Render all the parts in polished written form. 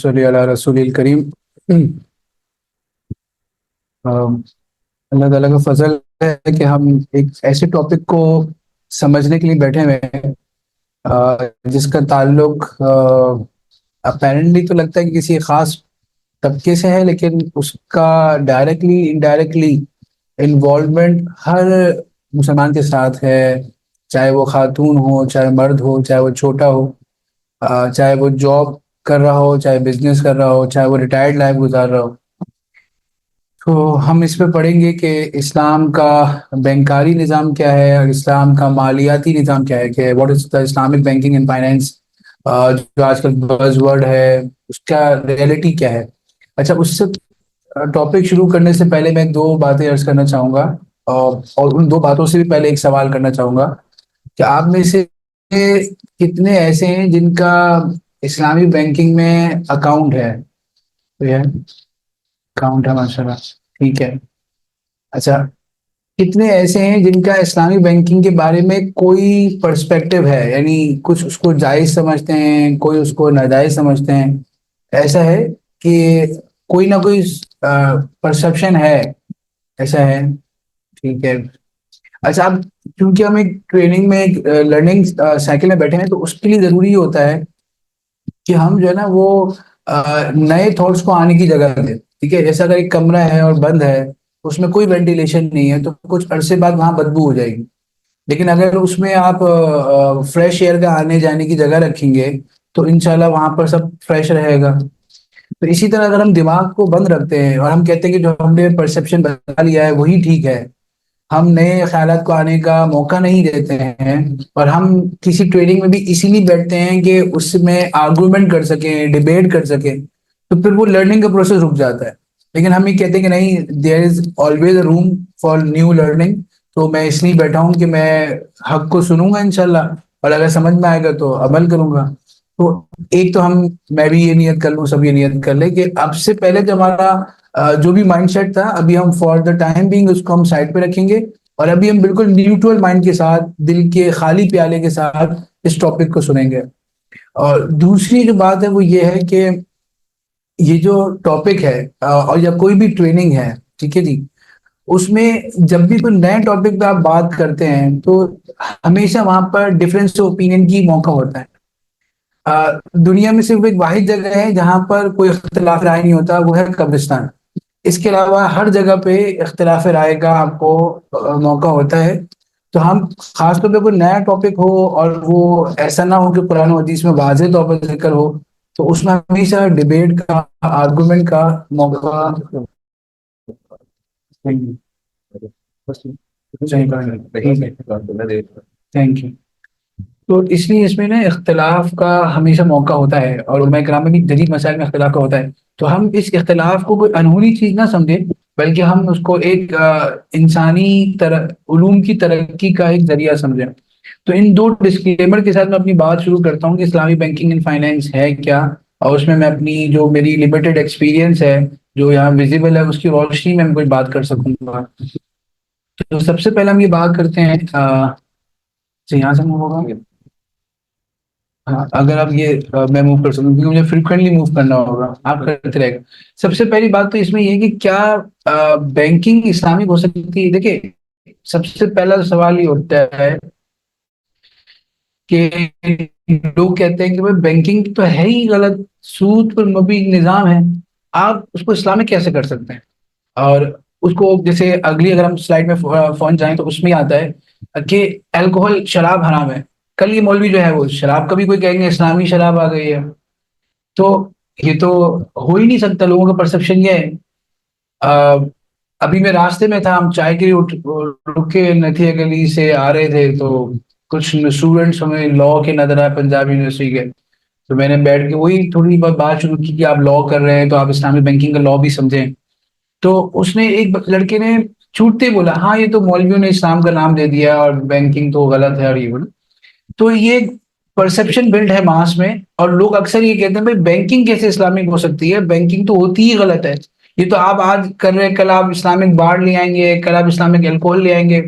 صلی اللہ رسول الکریم۔ اللہ تعالیٰ کا فضل ہے کہ ہم ایک ایسے ٹاپک کو سمجھنے کے لیے بیٹھے ہوئے ہیں جس کا تعلق اپیرنٹلی تو لگتا ہے کہ کسی خاص طبقے سے ہے، لیکن اس کا ڈائریکٹلی انڈائریکٹلی انوالومنٹ ہر مسلمان کے ساتھ ہے، چاہے وہ خاتون ہو، چاہے مرد ہو، چاہے وہ چھوٹا ہو، چاہے وہ جاب کر رہا ہو، چاہے بزنس کر رہا ہو، چاہے وہ ریٹائرڈ لائف گزار رہا ہو۔ تو ہم اس پہ پڑھیں گے کہ اسلام کا بینکاری نظام کیا ہے اور اسلام کا مالیاتی نظام کیا ہے، کہ what is the Islamic banking and finance, جو آج کل بز ورڈ ہے، اس کا ریئلٹی کیا ہے۔ اچھا، اس سے ٹاپک شروع کرنے سے پہلے میں دو باتیں عرض کرنا چاہوں گا، اور ان دو باتوں سے بھی پہلے ایک سوال کرنا چاہوں گا کہ آپ میں سے کتنے ایسے ہیں جن کا اسلامی بینکنگ میں اکاؤنٹ ہے؟ تو یہ اکاؤنٹ ہے، ماشاء اللہ، ٹھیک ہے۔ اچھا، کتنے ایسے ہیں جن کا اسلامی بینکنگ کے بارے میں کوئی پرسپیکٹو ہے، یعنی کچھ اس کو جائز سمجھتے ہیں، کوئی اس کو ناجائز سمجھتے ہیں؟ ایسا ہے کہ کوئی نہ کوئی پرسپشن ہے، ایسا ہے؟ ٹھیک ہے۔ اچھا، اب کیونکہ ہم ایک ٹریننگ میں ایک لرننگ سائیکل میں بیٹھے ہیں، تو اس کے لیے ضروری ہوتا ہے کہ ہم جو ہے نا وہ نئے تھاٹس کو آنے کی جگہ دیں، ٹھیک ہے؟ جیسا اگر ایک کمرہ ہے اور بند ہے، اس میں کوئی وینٹیلیشن نہیں ہے، تو کچھ عرصے بعد وہاں بدبو ہو جائے گی۔ لیکن اگر اس میں آپ فریش ایئر کا آنے جانے کی جگہ رکھیں گے تو انشاءاللہ وہاں پر سب فریش رہے گا۔ تو اسی طرح اگر ہم دماغ کو بند رکھتے ہیں اور ہم کہتے ہیں کہ جو ہم نے پرسیپشن بنا لیا ہے وہی ٹھیک ہے، ہم نئے خیالات کو آنے کا موقع نہیں دیتے ہیں، اور ہم کسی ٹریننگ میں بھی اسی لیے بیٹھتے ہیں کہ اس میں آرگومنٹ کر سکیں، ڈیبیٹ کر سکیں، تو پھر وہ لرننگ کا پروسیس رک جاتا ہے۔ لیکن ہم یہ کہتے ہیں کہ نہیں، there is always a room for new learning, تو میں اس لیے بیٹھا ہوں کہ میں حق کو سنوں گا انشاءاللہ، اور اگر سمجھ میں آئے گا تو عمل کروں گا۔ تو ایک تو میں بھی یہ نیت کر لوں، سب یہ نیت کر لیں کہ اب سے پہلے جو ہمارا جو بھی مائنڈ سیٹ تھا، ابھی ہم فار دا ٹائم بینگ اس کو ہم سائڈ پہ رکھیں گے، اور ابھی ہم بالکل نیوٹرل مائنڈ کے ساتھ، دل کے خالی پیالے کے ساتھ اس ٹاپک کو سنیں گے۔ اور دوسری جو بات ہے وہ یہ ہے کہ یہ جو ٹاپک ہے اور یا کوئی بھی ٹریننگ ہے، ٹھیک ہے جی، اس میں جب بھی کوئی نئے ٹاپک پہ آپ بات کرتے ہیں تو ہمیشہ وہاں پر ڈفرینس اوپینین کی موقع ہوتا ہے۔ دنیا میں صرف ایک واحد جگہ ہے جہاں پر کوئی اختلاف رائے نہیں ہوتا، وہ ہے قبرستان۔ اس کے علاوہ ہر جگہ پہ اختلاف رائے کا آپ کو موقع ہوتا ہے۔ تو ہم خاص طور پہ کوئی نیا ٹاپک ہو اور وہ ایسا نہ ہو کہ قرآن و حدیث میں واضح طور پر ذکر ہو، تو اس میں ہمیشہ ڈیبیٹ کا، آرگومنٹ کا موقع۔ Thank you. تو اس لیے اس میں نا اختلاف کا ہمیشہ موقع ہوتا ہے، اور علماء کرام میں بھی جدید مسائل میں اختلاف کا ہوتا ہے۔ تو ہم اس اختلاف کو کوئی انہونی چیز نہ سمجھیں، بلکہ ہم اس کو ایک انسانی علوم کی ترقی کا ایک ذریعہ سمجھیں۔ تو ان دو ڈسکلیمر کے ساتھ میں اپنی بات شروع کرتا ہوں کہ اسلامی بینکنگ اینڈ فائنینس ہے کیا، اور اس میں اپنی جو میری لمیٹڈ ایکسپیرینس ہے جو یہاں ویزیبل ہے، اس کی روشنی میں کوئی بات کر سکوں گا۔ تو سب سے پہلے ہم یہ بات کرتے ہیں، یہاں سے موو ہوگا، ہاں اگر آپ یہ میں موو کر سکوں، کیونکہ مجھے فریکوینٹلی موو کرنا ہوگا، آپ کرتے رہے گا۔ سب سے پہلی بات تو اس میں یہ ہے کہ کیا بینکنگ اسلامک ہو سکتی ہے؟ دیکھیں، سب سے پہلا سوال یہ ہوتا ہے کہ لوگ کہتے ہیں کہ بھائی بینکنگ تو ہے ہی غلط، سود پر مبنی نظام ہے، آپ اس کو اسلامک کیسے کر سکتے ہیں؟ اور اس کو جیسے اگلی اگر ہم سلائڈ میں فون جائیں تو اس میں آتا ہے کہ الکوہل، شراب حرام ہے۔ کل یہ مولوی جو ہے وہ شراب کا بھی کوئی کہیں گے اسلامی شراب آ گئی ہے، تو یہ تو ہو ہی نہیں سکتا۔ لوگوں کا پرسپشن یہ ہے۔ ابھی میں راستے میں تھا، ہم چائے کے لیے رکے، نتھیا گلی سے آ رہے تھے، تو کچھ اسٹوڈنٹس ہمیں لا کے نظر آئے، پنجاب یونیورسٹی کے، تو میں نے بیٹھ کے وہی تھوڑی بہت بات شروع کی کہ آپ لا کر رہے ہیں تو آپ اسلامی بینکنگ کا لا بھی سمجھیں۔ تو اس نے ایک لڑکے نے چھوٹتے بولا، ہاں یہ تو مولویوں نے اسلام کا نام دے دیا اور بینکنگ تو غلط ہے، اور یہ بولا۔ تو یہ پرسپشن بلڈ ہے ماس میں، اور لوگ اکثر یہ کہتے ہیں بھائی بینکنگ کیسے اسلامک ہو سکتی ہے، بینکنگ تو ہوتی ہی غلط ہے، یہ تو آپ آج کر رہے ہیں، کل آپ اسلامک بار لے آئیں گے، کل آپ اسلامک الکوہل لے آئیں گے۔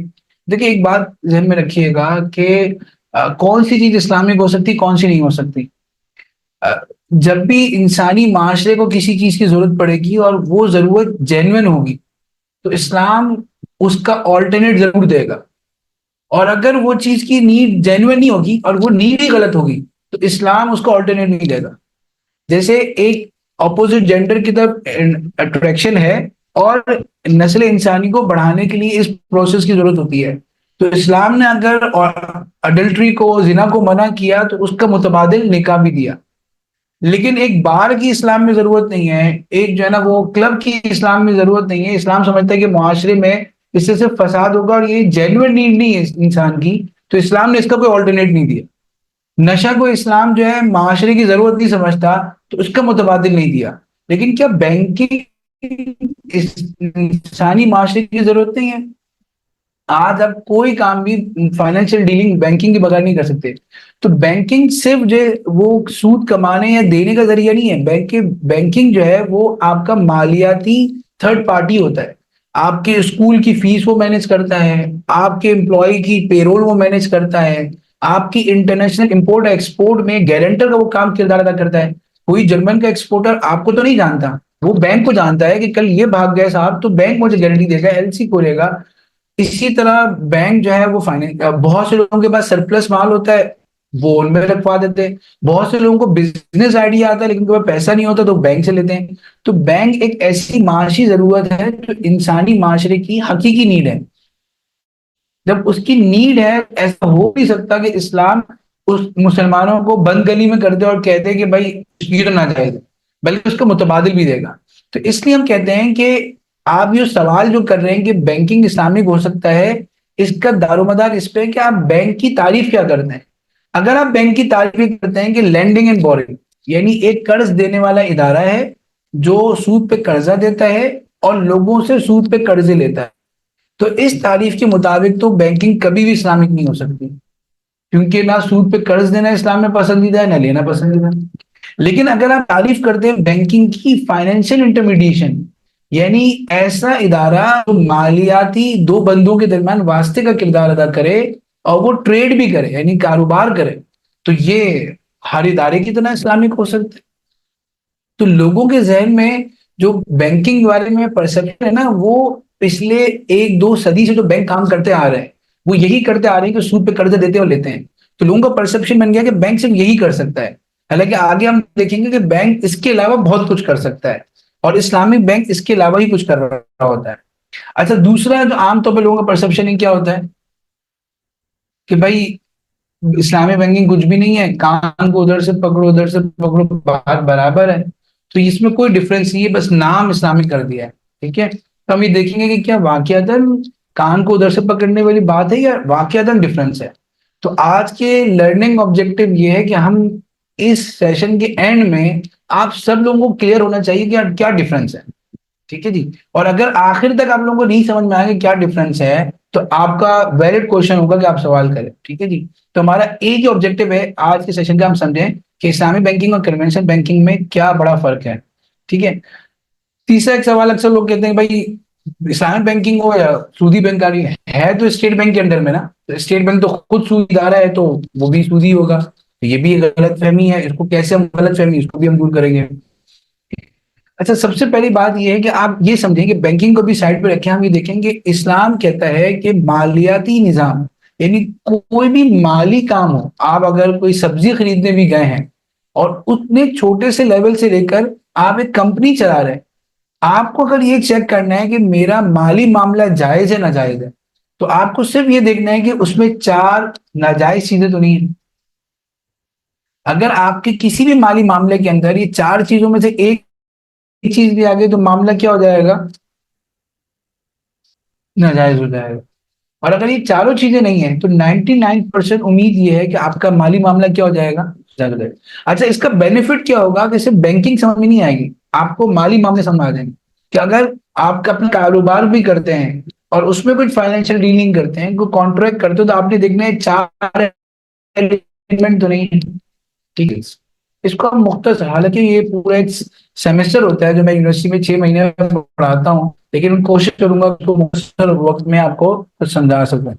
دیکھیں ایک بات ذہن میں رکھیے گا کہ کون سی چیز اسلامک ہو سکتی، کون سی نہیں ہو سکتی۔ جب بھی انسانی معاشرے کو کسی چیز کی ضرورت پڑے گی اور وہ ضرورت جینوئن ہوگی تو اسلام اس کا آلٹرنیٹ ضرور دے گا. اور اگر وہ چیز کی نیڈ جینوئن نہیں ہوگی اور وہ نیڈ ہی غلط ہوگی تو اسلام اس کو آلٹرنیٹ نہیں دے گا. جیسے ایک اپوزٹ جینڈر کی طرف اٹریکشن ہے اور نسل انسانی کو بڑھانے کے لیے اس پروسیس کی ضرورت ہوتی ہے. تو اسلام نے اگر اڈلٹری کو زنا کو منع کیا تو اس کا متبادل نکاح بھی دیا. لیکن ایک بار کی اسلام میں ضرورت نہیں ہے, ایک جو ہے نا وہ کلب کی اسلام میں ضرورت نہیں ہے. اسلام سمجھتا ہے کہ معاشرے میں اس سے صرف فساد ہوگا اور یہ جینوئن نیڈ نہیں ہے انسان کی, تو اسلام نے اس کا کوئی آلٹرنیٹ نہیں دیا. نشہ کو اسلام جو ہے معاشرے کی ضرورت نہیں سمجھتا تو اس کا متبادل نہیں دیا. لیکن کیا بینکنگ انسانی معاشرے کی ضرورت نہیں ہے؟ آج آپ کوئی کام بھی فائنینشیل ڈیلنگ بینکنگ کے بغیر نہیں کر سکتے. تو بینکنگ صرف جو وہ سود کمانے یا دینے کا ذریعہ نہیں ہے. بینکنگ جو ہے وہ آپ کا مالیاتی تھرڈ پارٹی ہوتا ہے. آپ کے اسکول کی فیس وہ مینج کرتا ہے, آپ کے امپلائی کی پے رول وہ مینج کرتا ہے, آپ کی انٹرنیشنل امپورٹ ایکسپورٹ میں گارنٹر کا وہ کام کردار ادا کرتا ہے. کوئی جرمن کا ایکسپورٹر آپ کو تو نہیں جانتا, وہ بینک کو جانتا ہے کہ کل یہ بھاگ گئے صاحب تو بینک مجھے گارنٹی دے گا, ایل سی کھولے گا. اسی طرح بینک جو ہے وہ بہت سے لوگوں کے پاس سرپلس مال ہوتا ہے, وہ ان میں رکھوا دیتے ہیں. بہت سے لوگوں کو بزنس آئیڈیا آتا ہے لیکن ان کے پاس پیسہ نہیں ہوتا تو بینک سے لیتے ہیں. تو بینک ایک ایسی معاشی ضرورت ہے جو انسانی معاشرے کی حقیقی نیڈ ہے. جب اس کی نیڈ ہے, ایسا ہو نہیں سکتا کہ اسلام اس مسلمانوں کو بند گلی میں کر دے اور کہتے کہ بھائی یہ تو ناجائز ہے, بلکہ اس کا متبادل بھی دے گا. تو اس لیے ہم کہتے ہیں کہ آپ یہ سوال جو کر رہے ہیں کہ بینکنگ اسلامک ہو سکتا ہے, اس کا دار و مدار اس پہ کہ آپ بینک کی تعریف کیا کرتے ہیں. اگر آپ بینک کی تعریف کرتے ہیں کہ لینڈنگ اینڈ بورنگ یعنی ایک قرض دینے والا ادارہ ہے جو سود پہ قرضہ دیتا ہے اور لوگوں سے سود پہ قرضے لیتا ہے, تو اس تعریف کے مطابق تو بینکنگ کبھی بھی اسلامک نہیں ہو سکتی, کیونکہ نہ سود پہ قرض دینا اسلام میں پسندیدہ ہے نہ لینا پسندیدہ ہے. لیکن اگر آپ تعریف کرتے ہیں بینکنگ کی فائنینشیل انٹرمیڈیشن یعنی ایسا ادارہ جو مالیاتی دو بندوں کے درمیان واسطے کا کردار ادا کرے اور وہ ٹریڈ بھی کرے یعنی کاروبار کرے, تو یہ ہر ادارے کی طرح اسلامک ہو سکتے. تو لوگوں کے ذہن میں جو بینکنگ کے بارے میں پرسپشن ہے نا, وہ پچھلے ایک دو صدی سے جو بینک کام کرتے آ رہے ہیں وہ یہی کرتے آ رہے ہیں کہ سود پہ قرضے دیتے اور لیتے ہیں. تو لوگوں کا پرسپشن بن گیا کہ بینک صرف یہی کر سکتا ہے, حالانکہ آگے ہم دیکھیں گے کہ بینک اس کے علاوہ بہت کچھ کر سکتا ہے اور اسلامک بینک اس کے علاوہ ہی کچھ کر رہا ہوتا ہے. اچھا, دوسرا جو عام طور پہ لوگوں کا پرسپشن ہی کیا ہوتا ہے کہ بھائی اسلامی بینکنگ کچھ بھی نہیں ہے, کان کو ادھر سے پکڑو ادھر سے پکڑو بات برابر ہے, تو اس میں کوئی ڈفرینس نہیں ہے, بس نام اسلامک کر دیا ہے. ٹھیک ہے, تو ہم یہ دیکھیں گے کہ کیا واقعتاً کان کو ادھر سے پکڑنے والی بات ہے یا واقعتاً ڈفرینس ہے. تو آج کے لرننگ آبجیکٹو یہ ہے کہ ہم اس سیشن کے اینڈ میں آپ سب لوگوں کو کلیئر ہونا چاہیے کہ کیا ڈفرینس ہے. ٹھیک ہے جی, اور اگر آخر تک آپ لوگوں کو نہیں سمجھ میں آئے کہ کیا ڈفرینس ہے تو آپ کا ویلڈ کوشچن ہوگا کہ آپ سوال کریں. ٹھیک ہے جی, تو ہمارا ایک ہی آبجیکٹو ہے آج کے سیشن کا, ہم سمجھیں کہ اسلامی بینکنگ اور کنونشنل بینکنگ میں کیا بڑا فرق ہے. ٹھیک ہے, تیسرا ایک سوال اکثر لوگ کہتے ہیں بھائی اسلامی بینکنگ ہو یا سودی بینکاری ہے تو اسٹیٹ بینک کے انڈر میں نا, تو اسٹیٹ بینک تو خود سود ادارہ ہے تو وہ بھی سودی ہوگا. تو یہ بھی ایک غلط فہمی ہے, اس کو کیسے ہم غلط فہمی اس کو بھی ہم دور کریں گے. اچھا, سب سے پہلی بات یہ ہے کہ آپ یہ سمجھیں کہ بینکنگ کو بھی سائڈ پہ رکھیں, ہم یہ دیکھیں کہ اسلام کہتا ہے کہ مالیاتی نظام یعنی کوئی بھی مالی کام ہو, آپ اگر کوئی سبزی خریدنے بھی گئے ہیں اور اتنے چھوٹے سے لیول سے لے کر آپ ایک کمپنی چلا رہے ہیں, آپ کو اگر یہ چیک کرنا ہے کہ میرا مالی معاملہ جائز ہے ناجائز ہے, تو آپ کو صرف یہ دیکھنا ہے کہ اس میں چار ناجائز چیزیں تو نہیں ہیں. اگر آپ کے کسی بھی مالی معاملے کے اندر یہ چار چیزوں میں سے ایک چیز بھی آ گئی تو معاملہ کیا ہو جائے گا, ناجائز ہو جائے گا. اور اگر یہ چاروں چیزیں نہیں ہیں تو 99% امید یہ ہے کہ آپ کا مالی معاملہ کیا ہو جائے گا, جائز ہو جائے گا. اچھا, اس کا بینیفٹ کیا ہوگا کہ صرف بینکنگ سمجھ میں نہیں آئے گی, آپ کو مالی معاملے سمجھ آ جائیں گے کہ اگر آپ کا اپنا کاروبار بھی کرتے ہیں اور اس میں کچھ فائنینشیل ڈیلنگ کرتے ہیں, کوئی کانٹریکٹ کرتے ہو, تو آپ نے دیکھنا ہے چار ایلیمنٹ تو نہیں ہے. ٹھیک ہے, اس کو ہم مختصر, حالانکہ یہ پورا ایک سیمسٹر ہوتا ہے جو میں یونیورسٹی میں 6 مہینے میں پڑھاتا ہوں, لیکن کوشش کروں گا اس کو مختصر وقت میں آپ کو سمجھا سکوں.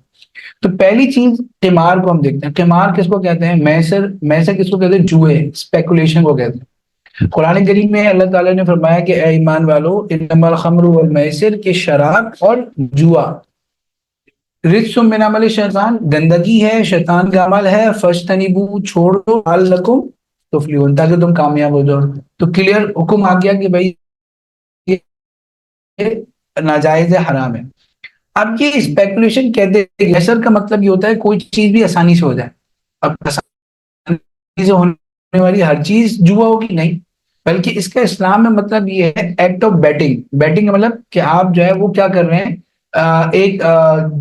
تو پہلی چیز قمار کو ہم دیکھتے ہیں. قمار کس کو کہتے ہیں؟ میسر کس کو کہتے ہیں؟ جوئے, اسپیکولیشن کو کہتے ہیں. قرآن کریم میں اللہ تعالیٰ نے فرمایا کہ اے ایمان والو انما الخمر والمیسر، کہ شراب اور جوا رجس من عمل شیطان، گندگی ہے، شیطان کا عمل ہے، فاجتنبوہ چھوڑ دو، لعلکم تفلحون تاکہ تم کامیاب ہو جاؤ۔ تو کلیئر حکم آ گیا کہ بھائی یہ ناجائز ہے، حرام ہے۔ اب یہ اسپیکولیشن کہتے ہیں، یسر کا مطلب یہ ہوتا ہے کوئی چیز بھی آسانی سے ہو جائے۔ اب آسانی سے ہونے والی ہر چیز جوا ہوگی؟ نہیں، بلکہ اس کا اسلام میں مطلب یہ ہے ایکٹ آف بیٹنگ۔ بیٹنگ کا مطلب کہ آپ جو ہے وہ کیا کر رہے ہیں، ایک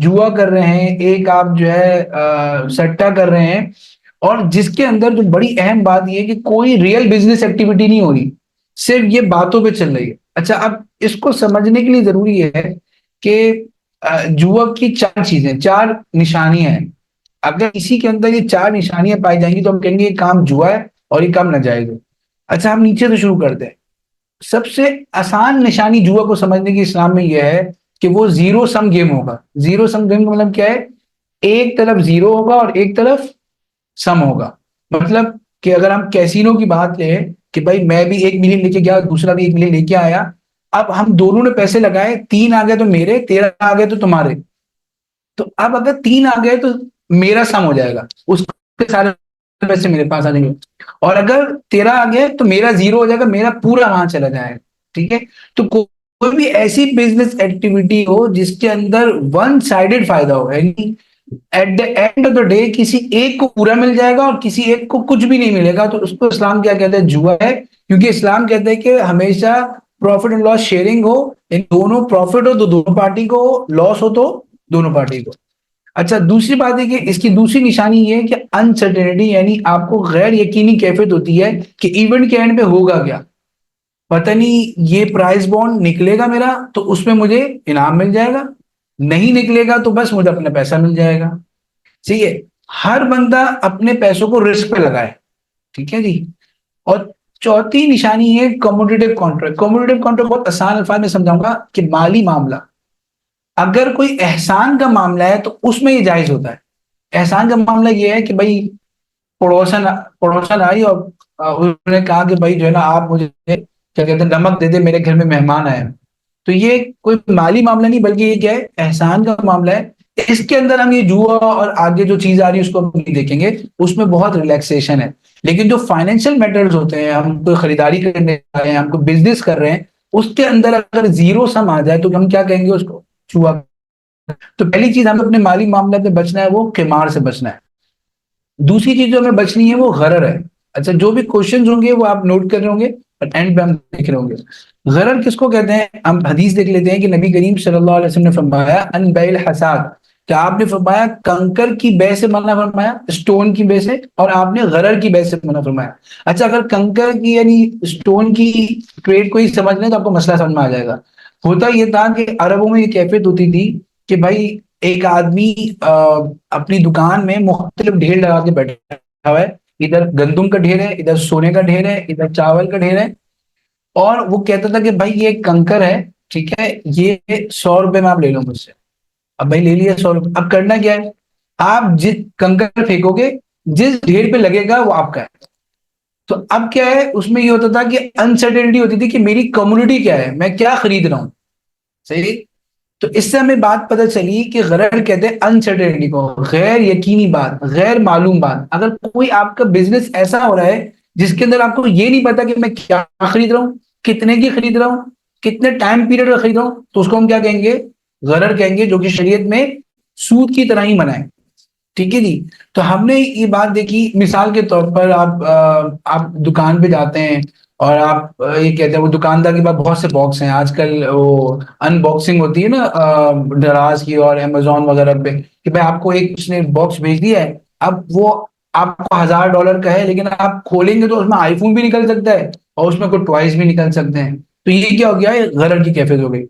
جوا کر رہے ہیں، ایک آپ جو ہے سٹا کر رہے ہیں، اور جس کے اندر جو بڑی اہم بات یہ ہے کہ کوئی ریئل بزنس ایکٹیویٹی نہیں ہو رہی، صرف یہ باتوں پہ چل رہی ہے۔ اچھا، اب اس کو سمجھنے کے لیے ضروری ہے کہ جوا کی چار چیزیں، چار نشانیاں ہیں۔ اگر کسی کے اندر یہ چار نشانیاں پائی جائیں گی تو ہم کہیں گے یہ کام جوا ہے اور یہ کام ناجائز ہے۔ اچھا، ہم نیچے سے شروع کرتے ہیں۔ سب سے آسان نشانی جوا کو سمجھنے کی اسلام میں یہ ہے کہ وہ زیرو سم گیم ہوگا۔ زیرو سم گیم کا مطلب کیا ہے؟ ایک طرف زیرو ہوگا اور ایک طرف سم ہوگا۔ مطلب کہ اگر ہم کیسینو کی بات لیں کہ بھائی میں بھی 1 ملین لے کے گیا، دوسرا بھی 1 ملین لے کے آیا، اب ہم دونوں نے پیسے لگائے، 3 آ گئے تو میرے، 13 آ گئے تو تمہارے۔ تو اب اگر 3 آ گئے تو میرا سم ہو جائے گا، اس کے سارے پیسے میرے پاس آ جائیں گے، اور اگر 13 آ گئے تو میرا زیرو ہو جائے گا، میرا پورا وہاں چلا جائے گا۔ ٹھیک ہے؟ تو کوئی بھی ایسی بزنس ایکٹیویٹی ہو جس کے اندر ون سائیڈڈ فائدہ ہو، یعنی at the end of the day کسی ایک کو پورا مل جائے گا اور کسی ایک کو کچھ بھی نہیں ملے گا، تو اس کو اسلام کیا کہتا ہے؟ جوا ہے۔ کیونکہ اسلام کہتا ہے کہ ہمیشہ پروفٹ اینڈ لاس شیئرنگ ہو، یعنی دونوں پروفٹ ہو تو دونوں پارٹی کو ہو، لاس ہو تو دونوں پارٹی کو۔ اچھا، دوسری بات ہے کہ اس کی دوسری نشانی یہ ہے کہ انسرٹینٹی، یعنی آپ کو غیر یقینی کیفیت ہوتی ہے کہ ایونٹ کے اینڈ پہ ہوگا کیا، پتہ نہیں یہ پرائز بانڈ نکلے گا میرا تو اس میں مجھے انعام مل جائے گا، نہیں نکلے گا تو بس مجھے اپنا پیسہ مل جائے گا۔ ٹھیک ہے؟ ہر بندہ اپنے پیسوں کو رسک پہ لگائے۔ ٹھیک ہے جی؟ اور چوتھی نشانی ہے کموڈیٹیو کانٹریکٹ۔ کموڈیٹیو کانٹریکٹ بہت آسان الفاظ میں سمجھاؤں گا کہ مالی معاملہ۔ اگر کوئی احسان کا معاملہ ہے تو اس میں یہ جائز ہوتا ہے۔ احسان کا معاملہ یہ ہے کہ بھائی پڑوسن آئی اور انہوں نے کہا کہ بھائی جو ہے نا آپ مجھے کیا کہتے ہیں نمک دے دے، میرے گھر میں مہمان آئے ہیں، تو یہ کوئی مالی معاملہ نہیں بلکہ یہ کیا ہے؟ احسان کا معاملہ ہے۔ اس کے اندر ہم یہ جوا اور آگے جو چیز آ رہی ہے اس کو ہم نہیں دیکھیں گے، اس میں بہت ریلیکسیشن ہے۔ لیکن جو فائنینشیل میٹرز ہوتے ہیں، ہم کوئی خریداری کرنے جا رہے ہیں، ہم کوئی بزنس کر رہے ہیں، اس کے اندر اگر زیرو سم آ جائے تو ہم کیا کہیں گے؟ اس کو جوا۔ تو پہلی چیز ہمیں اپنے مالی معاملات میں بچنا ہے وہ قمار سے بچنا ہے۔ دوسری چیز جو ہمیں بچنی ہے وہ غرر ہے۔ اچھا، جو بھی کوشچنز ہوں گے وہ آپ نوٹ کر رہے ہوں گے اور اینڈ پہ ہم دیکھ رہے ہوں گے۔ غرر کس کو کہتے ہیں؟ ہم حدیث دیکھ لیتے ہیں کہ نبی کریم صلی اللہ علیہ وسلم نے فرمایا ان بیع الحساد، کہ آپ نے فرمایا کنکر کی بے سے منع فرمایا، اسٹون کی بے سے، اور آپ نے غرر کی بے سے منع فرمایا۔ اچھا، اگر کنکر کی یعنی اسٹون کی ٹریڈ کو ہی سمجھ لیں تو آپ کو مسئلہ سمجھ میں آ جائے گا۔ ہوتا یہ تھا کہ عربوں میں یہ کیفیت ہوتی تھی کہ بھائی ایک آدمی اپنی دکان میں مختلف ڈھیر لگا کے بیٹھا ہوا ہے، ادھر گندم کا ڈھیر ہے، ادھر سونے کا ڈھیر ہے، ادھر چاول کا ڈھیر ہے، اور وہ کہتا تھا کہ بھائی یہ ایک کنکر ہے، ٹھیک ہے، یہ 100 روپے میں آپ لے لو مجھ سے۔ اب بھائی لے لیا 100 روپے، اب کرنا کیا ہے؟ آپ جس کنکر پھینکو گے، جس ڈھیر پہ لگے گا وہ آپ کا ہے۔ تو اب کیا ہے اس میں یہ ہوتا تھا کہ انسرٹینٹی ہوتی تھی کہ میری کمیونٹی کیا ہے، میں کیا خرید رہا ہوں۔ صحیح؟ تو اس سے ہمیں بات پتہ چلی کہ غرر کہتے ہیں انسرٹینٹی کو، غیر یقینی بات، غیر معلوم بات۔ اگر کوئی آپ کا بزنس ایسا ہو رہا ہے جس کے اندر آپ کو یہ نہیں پتا کہ میں کیا خرید رہا ہوں، کتنے کی خرید رہا ہوں، کتنے ٹائم پیریڈ میں خرید رہا ہوں، تو اس کو ہم کیا کہیں گے؟ غرر کہیں گے، جو کہ شریعت میں سود کی طرح ہی منع ہے۔ ٹھیک ہے جی؟ تو ہم نے یہ بات دیکھی، مثال کے طور پر آپ دکان پہ جاتے ہیں اور آپ یہ کہتے ہیں، وہ دکاندار کے پاس بہت سے باکس ہیں، آج کل وہ ان باکسنگ ہوتی ہے نا دراز کی اور امیزون وغیرہ پہ، کہ بھائی آپ کو ایک اس نے باکس بھیج دیا ہے، اب وہ آپ کو $1000 کا ہے، لیکن آپ کھولیں گے تو اس میں آئی فون بھی نکل سکتا ہے اور اس میں کوئی ٹوائز بھی نکل سکتے ہیں۔ تو یہ کیا ہو گیا ہے؟ غرر کی کیفیت ہو گئی۔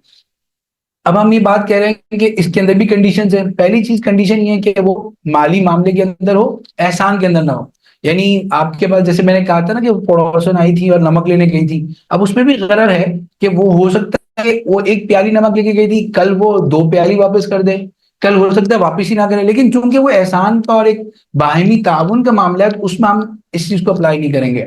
اب ہم یہ بات کہہ رہے ہیں کہ اس کے اندر بھی کنڈیشنز ہیں۔ پہلی چیز کنڈیشن یہ ہے کہ وہ مالی معاملے کے اندر ہو، احسان کے اندر نہ ہو۔ یعنی آپ کے پاس جیسے میں نے کہا تھا نا کہ پڑوسن آئی تھی اور نمک لینے گئی تھی، اب اس میں بھی غرر ہے کہ وہ ہو سکتا ہے وہ 1 پیالی نمک لے کے گئی تھی، کل وہ 2 پیالی واپس کر دے، کل ہو سکتا ہے واپس ہی نہ کرے، لیکن چونکہ وہ احسان کا اور ایک باہمی تعاون کا معاملہ ہے تو اس میں ہم اس چیز کو اپلائی نہیں کریں گے۔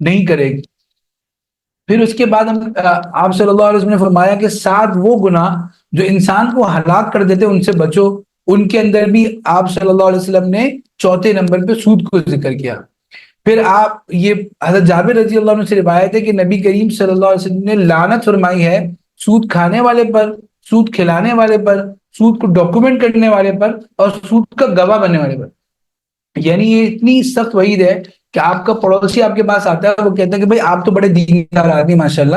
نہیں کرے گی۔ پھر اس کے بعد آپ صلی اللہ علیہ وسلم نے فرمایا کہ 7 وہ گناہ جو انسان کو ہلاک کر دیتے ان سے بچو۔ ان کے اندر بھی آپ صلی اللہ علیہ وسلم نے چوتھے نمبر پہ سود کو ذکر کیا۔ پھر آپ یہ حضرت جابر رضی اللہ عنہ سے روایت ہے کہ نبی کریم صلی اللہ علیہ وسلم نے لعنت فرمائی ہے سود کھانے والے پر، سود کھلانے والے پر، سود کو ڈاکومنٹ کرنے والے پر، اور سود کا گواہ بننے والے پر۔ یعنی یہ اتنی سخت وعید ہے کہ آپ کا پڑوسی آپ کے پاس آتا ہے، وہ کہتا ہے کہ بھائی آپ تو بڑے دیندار آدمی ماشاءاللہ،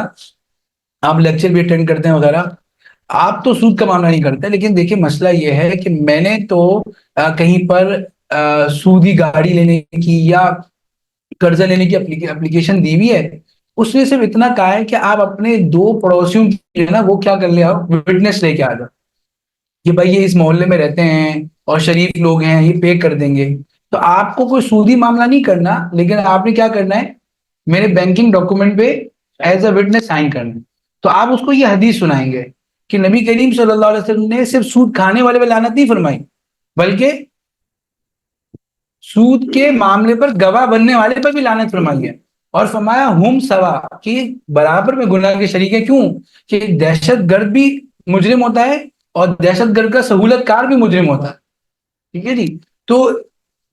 آپ لیکچر بھی اٹینڈ کرتے ہیں وغیرہ، آپ تو سود کا معاملہ نہیں کرتے، لیکن دیکھیں مسئلہ یہ ہے کہ میں نے تو کہیں پر سودی گاڑی لینے کی یا قرضہ لینے کی اپلیکیشن دی ہوئی ہے، اس نے صرف اتنا کہا ہے کہ آپ اپنے 2 پڑوسیوں کی نا وہ کیا کر لے آؤ، وٹنس لے کے آ جاؤ کہ بھائی یہ اس محلے میں رہتے ہیں اور شریف لوگ ہیں، یہ پے کر دیں گے۔ تو آپ کو کوئی سودی معاملہ نہیں کرنا، لیکن آپ نے کیا کرنا ہے، میرے بینکنگ ڈاکومنٹ پہ ایز اے وٹنس سائن کرنا ہے۔ تو آپ اس کو یہ حدیث سنائیں گے کہ نبی کریم صلی اللہ علیہ وسلم نے صرف سود کھانے والے پہ لعنت نہیں فرمائی، بلکہ سود کے معاملے پر گواہ بننے والے پر بھی لعنت فرمائی ہے، اور فرمایا ہم سوا کہ برابر میں گناہ کے شریک ہیں۔ کیوں؟ کہ دہشت گرد بھی مجرم ہوتا ہے اور دہشت گرد کا سہولت کار بھی مجرم ہوتا ہے، ٹھیک ہے جی؟ تو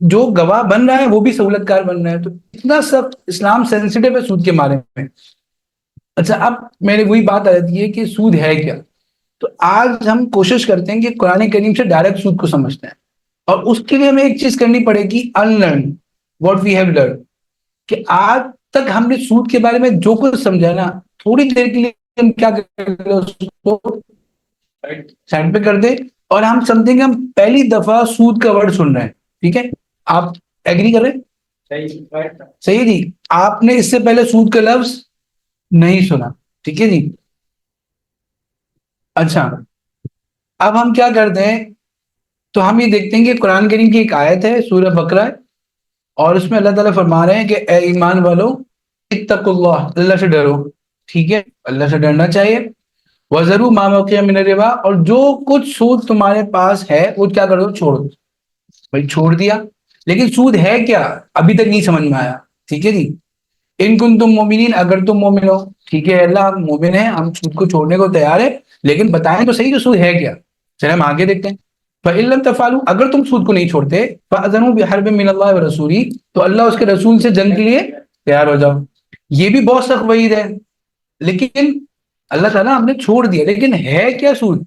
جو گواہ بن رہا ہے وہ بھی سہولت کار بن رہا ہے۔ تو اتنا سب اسلام سینسیٹیو ہے سود کے بارے میں۔ اچھا، اب میرے وہی بات آ جاتی ہے کہ سود ہے کیا؟ تو آج ہم کوشش کرتے ہیں کہ قرآن کریم سے ڈائریکٹ سود کو سمجھتے ہیں، اور اس کے لیے ہمیں ایک چیز کرنی پڑے گی، انلرن واٹ وی ہیو لرن، کہ آج تک ہم نے سود کے بارے میں جو کچھ سمجھا نا، تھوڑی دیر کے لیے ہم کیا کریں، اس کو سائڈ پہ کر دیں، اور ہم سمجھیں گے ہم پہلی دفعہ سود کا ورڈ سن رہے ہیں۔ ٹھیک ہے، آپ ایگری کر رہے ہیں؟ صحیح جی، آپ نے اس سے پہلے سود کا لفظ نہیں سنا، ٹھیک ہے جی؟ اچھا، اب ہم کیا کرتے ہیں، تو ہم یہ دیکھتے ہیں کہ قرآن کریم کی ایک آیت ہے سورہ بقرہ، اور اس میں اللہ تعالیٰ فرما رہے ہیں کہ اے ایمان والو اتقوا اللہ، اللہ سے ڈرو، ٹھیک ہے؟ اللہ سے ڈرنا چاہیے۔ وَذَرُوا مَا بَقِیَ مِنَ الرِّبَا، اور جو کچھ سود تمہارے پاس ہے وہ کیا کر دو، چھوڑ دو۔ بھائی چھوڑ دیا، لیکن سود ہے کیا ابھی تک نہیں سمجھ میں آیا، ٹھیک ہے جی؟ ان کنتم مومنین، اگر تم مومن ہو، ٹھیک ہے اللہ ہم مومن ہیں، ہم سود کو چھوڑنے کو تیار ہے، لیکن بتائیں تو صحیح کہ سود ہے کیا؟ چلے ہم آگے دیکھتے ہیں۔ فَإِن لَمْ تَفْعَلُوا، اگر تم سود کو نہیں چھوڑتے، فَأَذَنُوا بِحَرْبٍ مِّنَ اللَّهِ وَرَسُولِهِ، تو اللہ اس کے رسول سے جنگ کے لیے تیار ہو جاؤ۔ یہ بھی بہت سخت وعید ہے، لیکن اللہ تعالیٰ ہم نے چھوڑ دیا، لیکن ہے کیا سود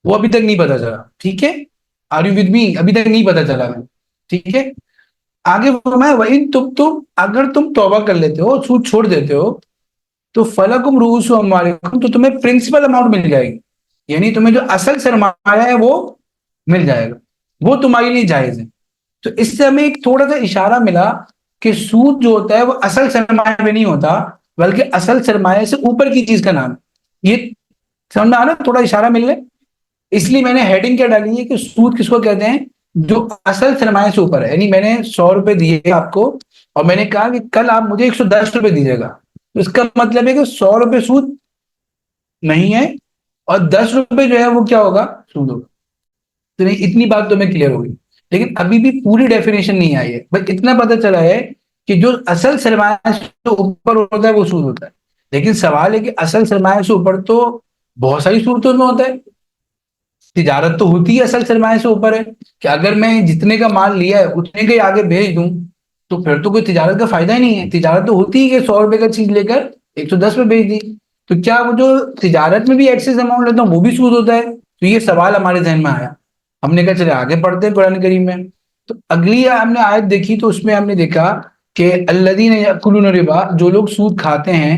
وہ ابھی تک نہیں پتا چلا، ٹھیک ہے؟ Are you with me? ابھی تک نہیں پتا چلا میں، ٹھیک ہے؟ آگے فرمایا وَإِن تُبْتُمْ، اگر تم توبہ کر لیتے ہو، سود چھوڑ دیتے ہو، تو فَلَكُمْ رُءُوسُ أَمْوَالِكُمْ، تو تمہیں پرنسپل اماؤنٹ مل جائے گی، یعنی تمہیں جو اصل سرمایہ ہے وہ مل جائے گا، وہ تمہارے لیے جائز ہے۔ تو اس سے ہمیں ایک تھوڑا سا اشارہ ملا کہ سود جو ہوتا ہے وہ اصل سرمایہ میں نہیں ہوتا، بلکہ اصل سرمایہ سے اوپر کی چیز کا نام ہے۔ یہ سمجھ میں آ رہا ہے؟ تھوڑا اشارہ مل رہا ہے، اس لیے میں نے ہیڈنگ کیا ڈالی ہے کہ سود کس کو کہتے ہیں، جو اصل سرمایہ سے اوپر ہے۔ یعنی میں نے 100 روپے دیے آپ کو، اور میں نے کہا کہ کل آپ مجھے 110 روپے دیجیے گا، تو اس کا مطلب ہے کہ 100 روپے سود نہیں ہے، اور 10 روپے جو ہے وہ کیا ہوگا، سود ہوگا۔ تو نہیں، اتنی بات تو میں کلیئر ہوگی، لیکن ابھی بھی پوری ڈیفینیشن نہیں آئی ہے، بس اتنا پتہ چلا ہے کہ جو اصل سرمایہ سے اوپر ہوتا ہے وہ سود ہوتا ہے۔ لیکن سوال ہے کہ اصل سرمایہ سے اوپر تو بہت ساری صورتوں میں ہوتا ہے، تجارت تو ہوتی ہے اصل سرمایہ سے اوپر ہے، کہ اگر میں جتنے کا مال لیا ہے اتنے کے آگے بھیج دوں تو پھر تو کوئی تجارت کا فائدہ ہی نہیں ہے۔ تجارت تو ہوتی ہے کہ 100 روپے کا چیز لے کر 110 میں بھیج دی، تو کیا وہ جو تجارت میں بھی ایکسس اماؤنٹ لیتا ہوں وہ بھی سود ہوتا ہے؟ تو یہ سوال ہمارے ذہن میں آیا، ہم نے کہا چلے آگے پڑھتے ہیں قرآن کریم میں۔ تو اگلی ہم نے آیت دیکھی تو اس میں ہم نے دیکھا کہ الذین یأکلون الربا، جو لوگ سود کھاتے ہیں،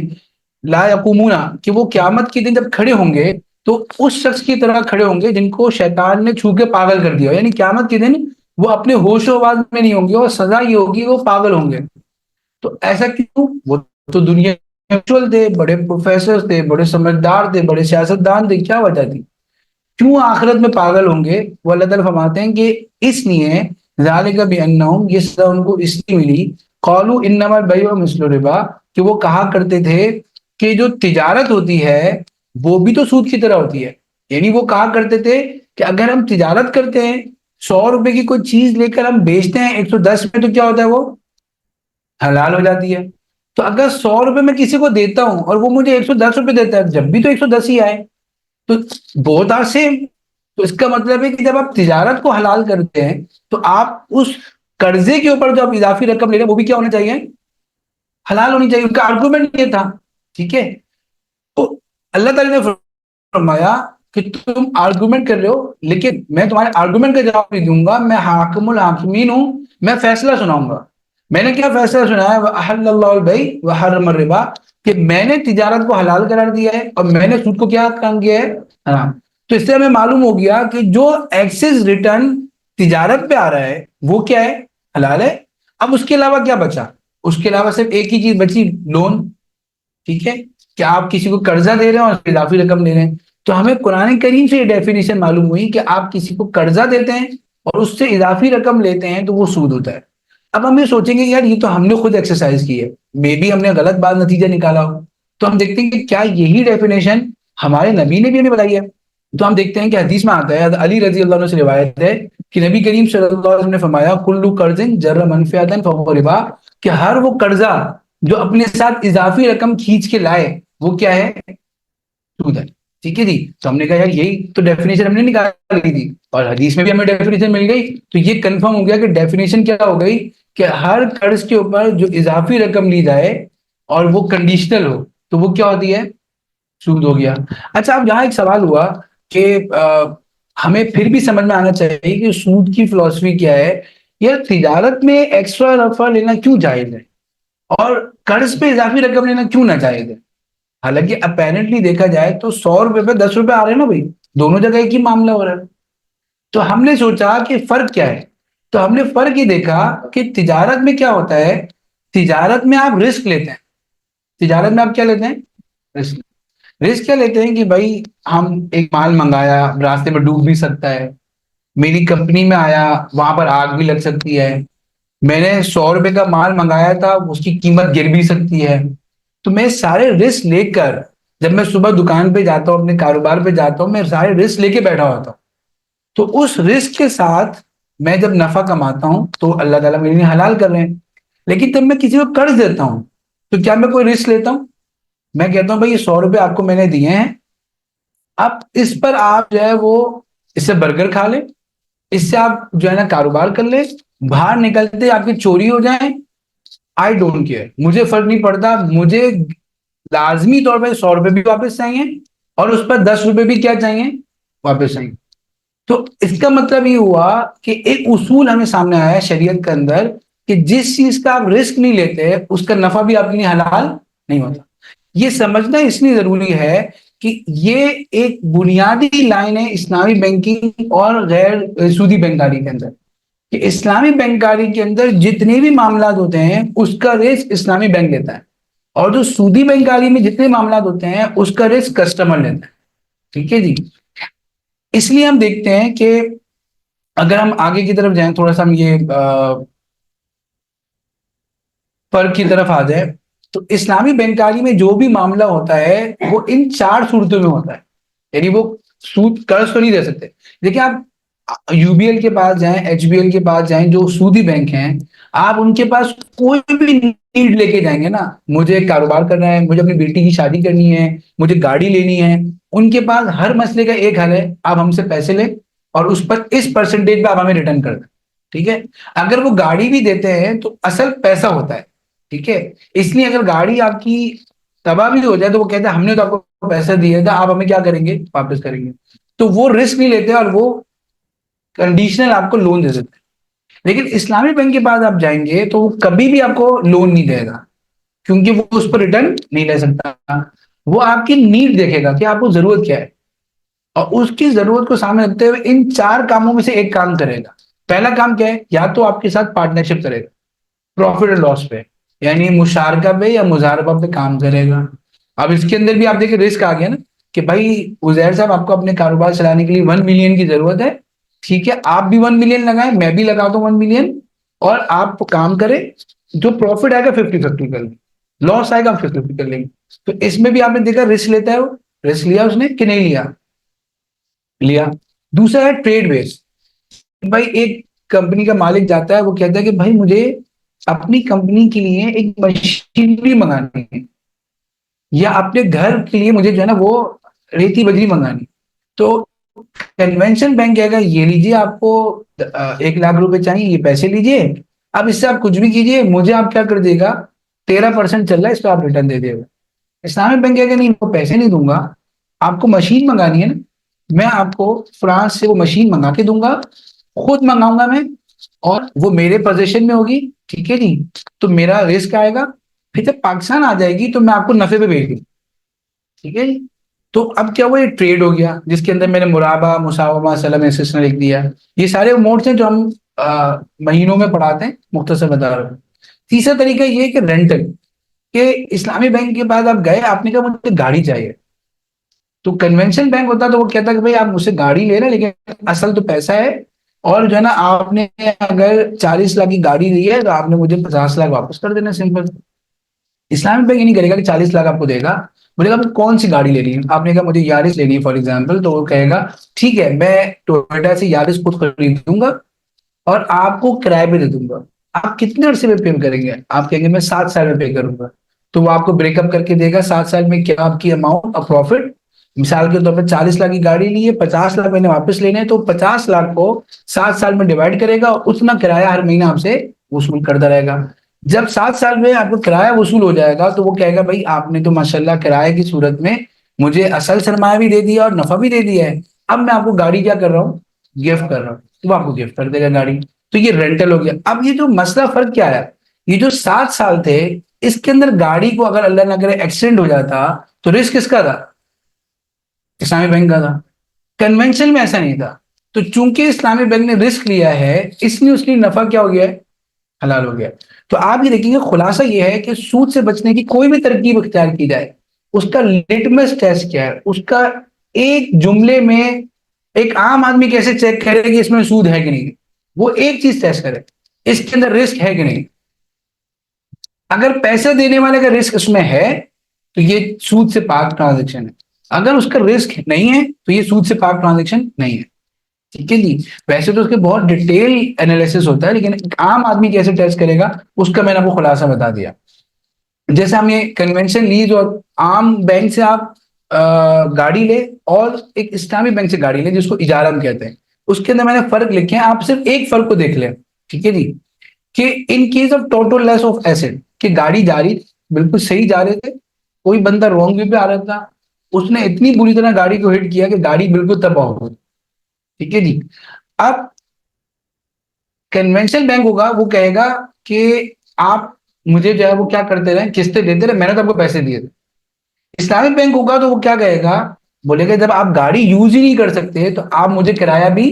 لا یقومون، کہ وہ قیامت کے دن جب کھڑے ہوں گے تو اس شخص کی طرح کھڑے ہوں گے جن کو شیطان نے چھو کے پاگل کر دیا، یعنی قیامت کے دن وہ اپنے ہوش و حواس میں نہیں ہوں گے، اور سزا یہ ہوگی وہ پاگل ہوں گے۔ تو ایسا کیوں؟ وہ تو دنیا میں تھے، بڑے پروفیسر تھے، بڑے سمجھدار تھے، بڑے سیاستدان تھے، کیا وجہ تھی کیوں آخرت میں پاگل ہوں گے؟ وہ اللہ تعالیٰ فرماتے ہیں کہ اس لیے ذالک بانہم، یہ سزا ان کو اس لیے ملی، قالوا انما البیع مثل الربا، کہ وہ کہا کرتے تھے کہ جو تجارت ہوتی ہے وہ بھی تو سود کی طرح ہوتی ہے۔ یعنی وہ کہا کرتے تھے کہ اگر ہم تجارت کرتے ہیں، 100 روپے کی کوئی چیز لے کر ہم بیچتے ہیں 110 میں، تو کیا ہوتا ہے وہ حلال ہو جاتی ہے۔ تو اگر 100 روپے میں کسی کو دیتا ہوں اور وہ مجھے 110 روپے دیتا ہے، جب بھی تو 110 ہی آئے، تو بہت آر سیم. تو اس کا مطلب ہے کہ جب آپ تجارت کو حلال کرتے ہیں تو آپ اس قرضے کے اوپر جو آپ اضافی رقم لے رہے ہیں وہ بھی کیا ہونا چاہیے؟ حلال ہونی چاہیے. ان کا آرگومنٹ یہ تھا. ٹھیک ہے. تو اللہ تعالیٰ نے فرمایا کہ تم آرگومنٹ کر رہے ہو، لیکن میں تمہارے آرگومنٹ کا جواب نہیں دوں گا، میں حاکم الحاکمین ہوں، میں فیصلہ سناؤں گا. میں نے کیا فیصلہ سنایا؟ وَأَحَلَّ اللَّهُ الْبَيْعَ وَحَرَّمَ الرِّبَا، کہ میں نے تجارت کو حلال قرار دیا ہے اور میں نے سود کو کیا کام کیا ہے؟ حرام. تو اس سے ہمیں معلوم ہو گیا کہ جو ایکسس ریٹرن تجارت پہ آ رہا ہے وہ کیا ہے؟ حلال ہے. اب اس کے علاوہ کیا بچا؟ اس کے علاوہ صرف ایک ہی چیز بچی، لون. ٹھیک ہے. کہ آپ کسی کو قرضہ دے رہے ہیں اور اضافی رقم لے رہے ہیں. تو ہمیں قرآن کریم سے یہ ڈیفینیشن معلوم ہوئی کہ آپ کسی کو قرضہ دیتے ہیں اور اس سے اضافی رقم لیتے ہیں تو وہ سود ہوتا ہے. اب ہم یہ سوچیں گے یار یہ تو ہم نے خود ایکسرسائز کی ہے، مے بی ہم نے غلط بات نتیجہ نکالا ہو. تو ہم دیکھتے ہیں کہ کیا یہی ڈیفینیشن ہمارے نبی نے بھی ہمیں بتائی ہے. تو ہم دیکھتے ہیں کہ حدیث میں آتا ہے، علی رضی اللہ عنہ سے روایت ہے کہ نبی کریم صلی اللہ علیہ وسلم نے فرمایا کلو قرض جر منفعتا فهو ربا، کہ ہر وہ قرضہ جو اپنے ساتھ اضافی رقم کھینچ کے لائے وہ کیا ہے؟ سود ہے. ٹھیک ہے جی. تو ہم نے کہا یار یہی تو ڈیفینیشن ہم نے نکالی تھی اور حدیث میں بھی ہمیں ڈیفینیشن مل گئی. تو یہ کنفرم ہو گیا کہ ڈیفینیشن کیا ہو گئی کہ ہر قرض کے اوپر جو اضافی رقم لی جائے اور وہ کنڈیشنل ہو تو وہ کیا ہوتی ہے؟ سود ہو گیا. اچھا اب یہاں ایک سوال ہوا کہ ہمیں پھر بھی سمجھ میں آنا چاہیے کہ سود کی فلسفی کیا ہے. یہ تجارت میں ایکسٹرا نفع لینا کیوں جائز ہے اور قرض پہ اضافی رقم لینا کیوں ناجائز ہے؟ حالانکہ اپیرنٹلی دیکھا جائے تو 100 روپے پہ 10 روپے آ رہے ہیں نا بھائی، دونوں جگہ ایک ہی معاملہ ہو رہا ہے. تو ہم نے سوچا کہ فرق کیا ہے. تو ہم نے فرق یہ دیکھا کہ تجارت میں کیا ہوتا ہے، تجارت میں آپ رسک لیتے ہیں. تجارت میں آپ کیا لیتے ہیں؟ رسک. رسک کیا لیتے ہیں کہ بھائی ہم ایک مال منگایا، راستے میں ڈوب بھی سکتا ہے، میری کمپنی میں آیا وہاں پر آگ بھی لگ سکتی ہے، میں نے 100 روپے کا مال منگایا تھا اس کی قیمت گر بھی سکتی ہے. تو میں سارے رسک لے کر جب میں صبح دکان پہ جاتا ہوں اپنے کاروبار پہ جاتا ہوں میں سارے رسک لے کے بیٹھا ہوتا ہوں. تو اس رسک کے ساتھ میں جب نفع کماتا ہوں تو اللہ تعالیٰ میرے لیے حلال کر رہے ہیں. لیکن جب میں کسی کو قرض دیتا ہوں تو کیا میں کوئی رسک لیتا ہوں؟ میں کہتا ہوں بھائی یہ 100 روپے آپ کو میں نے دیے ہیں، اب اس پر آپ جو ہے وہ اس سے برگر کھا لیں، اس سے آپ جو ہے نا کاروبار کر لیں، باہر نکلتے آپ کی چوری ہو جائیں، آئی ڈونٹ کیئر، مجھے فرق نہیں پڑتا. مجھے لازمی طور پہ 100 روپے بھی واپس چاہیے اور اس پر 10 روپے بھی کیا چاہیے؟ واپس چاہیے. تو اس کا مطلب یہ ہوا کہ ایک اصول ہمیں سامنے آیا ہے شریعت کے اندر کہ جس چیز کا آپ رسک نہیں لیتے اس کا نفع بھی آپ کے لیے حلال نہیں ہوتا. یہ سمجھنا اس لیے ضروری ہے کہ یہ ایک بنیادی لائن ہے اسلامی بینکنگ اور غیر سودی بینکاری کے اندر، کہ اسلامی بینکاری کے اندر جتنے بھی معاملات ہوتے ہیں اس کا رسک اسلامی بینک لیتا ہے اور جو سودی بینکاری میں جتنے معاملات ہوتے ہیں اس کا رسک کسٹمر لیتا ہے. ٹھیک ہے جی. اس لیے ہم دیکھتے ہیں کہ اگر ہم آگے کی طرف جائیں تھوڑا سا ہم یہ فرق کی طرف آ جائیں تو اسلامی بینکاری میں جو بھی معاملہ ہوتا ہے وہ ان 4 صورتوں میں ہوتا ہے. یعنی وہ سود قرض تو نہیں دے سکتے. دیکھیں آپ یو بی ایل کے پاس جائیں، ایچ بی ایل کے پاس جائیں جو سودی بینک ہیں، آپ ان کے پاس کوئی بھی نیڈ لے کے جائیں گے نا، مجھے کاروبار کرنا ہے، مجھے اپنی بیٹی کی شادی کرنی ہے، مجھے گاڑی لینی ہے، ان کے پاس ہر مسئلے کا ایک حل ہے، آپ ہم سے پیسے لیں اور اس پر اس پرسنٹیج پہ آپ ہمیں ریٹرن کر دیں. ٹھیک ہے. اگر وہ گاڑی بھی دیتے ہیں تو اصل پیسہ ہوتا ہے. ٹھیک ہے. اس لیے اگر گاڑی آپ کی تباہ بھی ہو جائے تو وہ کہتے ہیں ہم نے تو آپ کو پیسہ دیا تھا، آپ ہمیں کیا کریں گے؟ واپس کریں گے. تو وہ رسک نہیں لیتے اور وہ کنڈیشنل آپ کو لون دے دیتے ہیں. لیکن اسلامی بینک کے پاس آپ جائیں گے تو وہ کبھی بھی آپ کو لون نہیں دے گا کیونکہ وہ اس پر ریٹرن نہیں لے سکتا. وہ آپ کی نیڈ دیکھے گا کہ آپ کو ضرورت کیا ہے اور اس کی ضرورت کو سامنے رکھتے ہوئے ان 4 کاموں میں سے ایک کام کرے گا. پہلا کام کیا ہے؟ یا تو آپ کے ساتھ پارٹنرشپ کرے گا پروفٹ اور لاس پہ، یعنی مشارکہ پہ یا مضاربہ پہ کام کرے گا. اب اس کے اندر بھی آپ دیکھیں رسک آ گیا نا کہ بھائی عزیر صاحب آپ کو اپنے کاروبار چلانے کے لیے 1 ملین کی ضرورت ہے. ٹھیک ہے. آپ بھی 1 ملین لگائیں، میں بھی لگاتا ہوں 1 ملین اور آپ کام کریں، جو پروفٹ آئے گا 50-50 کر لیں، لاس آئے گا 50-50 کر لیں گے. تو اس میں بھی آپ نے دیکھا رسک لیتا ہے، وہ رسک لیا اس نے کہ نہیں لیا؟ لیا. دوسرا ہے ٹریڈ بیس. بھائی ایک کمپنی کا مالک جاتا ہے وہ کہتا ہے کہ بھائی مجھے اپنی کمپنی کے لیے ایک مشینری منگانی ہے، یا اپنے گھر کے لیے مجھے جو ہے نا وہ ریتی بجری منگانی، تو کنونشن بینک کہے گا یہ لیجیے، آپ کو 1 لاکھ روپے چاہیے، یہ پیسے لیجیے، اب اس سے آپ کچھ بھی کیجیے، مجھے آپ کیا کر دے گا، 13% چل رہا ہے اس پہ آپ ریٹرن دے دے گا۔ اسلامی بینک کہے گا نہیں، وہ پیسے نہیں دوں گا، آپ کو مشین منگانی ہے نا، میں آپ کو فرانس سے وہ مشین منگا کے دوں گا، خود منگاؤں گا میں، اور وہ میرے پوزیشن میں ہوگی، ٹھیک ہے جی، تو میرا رسک آئے گا، پھر جب پاکستان آ جائے گی تو میں آپ کو نفے پہ بیچ دوں، ٹھیک ہے جی۔ تو اب کیا ہوا، یہ ٹریڈ ہو گیا جس کے اندر میں نے مرابہ، مساومہ، سلم ایسے لکھ دیا، یہ سارے موڈس ہیں جو ہم مہینوں میں پڑھاتے ہیں، مختصر بتا رہا ہوں۔ تیسرا طریقہ یہ ہے کہ رینٹل، کہ اسلامی بینک کے پاس آپ گئے، آپ نے کہا مجھے گاڑی چاہیے، تو کنونشن بینک ہوتا تو وہ کہتا کہ بھائی آپ مجھ سے گاڑی لے رہے ہیں لیکن اصل تو پیسہ ہے، اور جو ہے نا آپ نے اگر 40 لاکھ کی گاڑی لی ہے تو آپ نے مجھے 50 لاکھ واپس کر دینا، سمپل۔ اسلامی بینک یہ نہیں کرے گا کہ 40 لاکھ آپ کو دے گا، بولے گا کون سی گاڑی لینی ہے، آپ نے کہا مجھے یارس لینی ہے فار ایگزامپل، تو وہ کہے گا ٹھیک ہے میں ٹویوٹا سے یارس خود خرید دوں گا اور آپ کو کرائے پہ دے دوں گا، آپ کتنے عرصے میں پے کریں گے، آپ کہیں گے میں 7 سال میں پے کروں گا، تو وہ آپ کو بریک اپ کر کے دے گا 7 سال میں کیا آپ کی اماؤنٹ اور پروفٹ، مثال کے طور پہ 40 لاکھ کی گاڑی لی ہے، 50 لاکھ میں نے واپس لینے ہیں، تو 50 لاکھ کو 7 سال میں ڈیوائڈ کرے گا اور اتنا کرایہ ہر مہینہ آپ سے وصول کرتا رہے گا۔ جب 7 سال میں آپ کو کرایہ وصول ہو جائے گا تو وہ کہے گا بھائی آپ نے تو ماشاءاللہ کرایہ کی صورت میں مجھے اصل سرمایہ بھی دے دیا اور نفع بھی دے دیا ہے، اب میں آپ کو گاڑی کیا کر رہا ہوں، گفٹ کر رہا ہوں، تو وہ آپ کو گفٹ کر دے گا گاڑی، تو یہ رینٹل ہو گیا۔ اب یہ جو مسئلہ فرق کیا ہے، یہ جو 7 سال تھے اس کے اندر گاڑی کو اگر اللہ نہ کرے ایکسیڈنٹ ہو جاتا تو رسک کس کا تھا، اسلامی بینک کا تھا، کنونشن میں ایسا نہیں تھا، تو چونکہ اسلامی بینک نے رسک لیا ہے اس لیے اس کی نفع کیا ہو گیا ہے، حلال ہو گیا۔ تو آپ یہ دیکھیں گے خلاصہ یہ ہے کہ سود سے بچنے کی کوئی بھی ترکیب اختیار کی جائے، اس کا لٹمس ٹیسٹ کیا ہے، اس کا ایک جملے میں ایک عام آدمی کیسے چیک کرے کہ اس میں سود ہے کہ نہیں، وہ ایک چیز ٹیسٹ کرے، اس کے اندر رسک ہے کہ نہیں، اگر پیسے دینے والے کا رسک اس میں ہے تو یہ سود سے پاک ٹرانزیکشن ہے، اگر اس کا رسک نہیں ہے تو یہ سود سے پاک ٹرانزیکشن نہیں ہے، ٹھیک ہے جی۔ ویسے تو اس کے بہت ڈیٹیل انالیسس ہوتا ہے لیکن ایک عام آدمی کیسے ٹیسٹ کرے گا اس کا میں نے آپ کو خلاصہ بتا دیا۔ جیسے ہم یہ کنونشن لیز اور عام بینک سے آپ گاڑی لے اور ایک اسلامی بینک سے گاڑی لے جس کو اجارہ ہم کہتے ہیں، اس کے اندر میں نے فرق لکھے ہیں، آپ صرف ایک فرق کو دیکھ لیں، ٹھیک ہے جی، کہ in case of total loss of asset, کہ گاڑی جا رہی بالکل صحیح جا رہے تھے، کوئی بندہ رانگ وے پہ آ رہا تھا، اس نے اتنی بری طرح گاڑی کو ہٹ کیا کہ گاڑی بالکل تباہ ہو گئی، ٹھیک ہے جی۔ اب کنونشنل بینک ہوگا وہ کہے گا کہ آپ مجھے جو ہے وہ کیا کرتے رہے، قسطیں دیتے رہے، میں نے تو آپ کو پیسے دیے تھے۔ اسلامک بینک ہوگا تو وہ کیا کہے گا، بولے گا جب آپ گاڑی یوز ہی نہیں کر سکتے تو آپ مجھے کرایہ بھی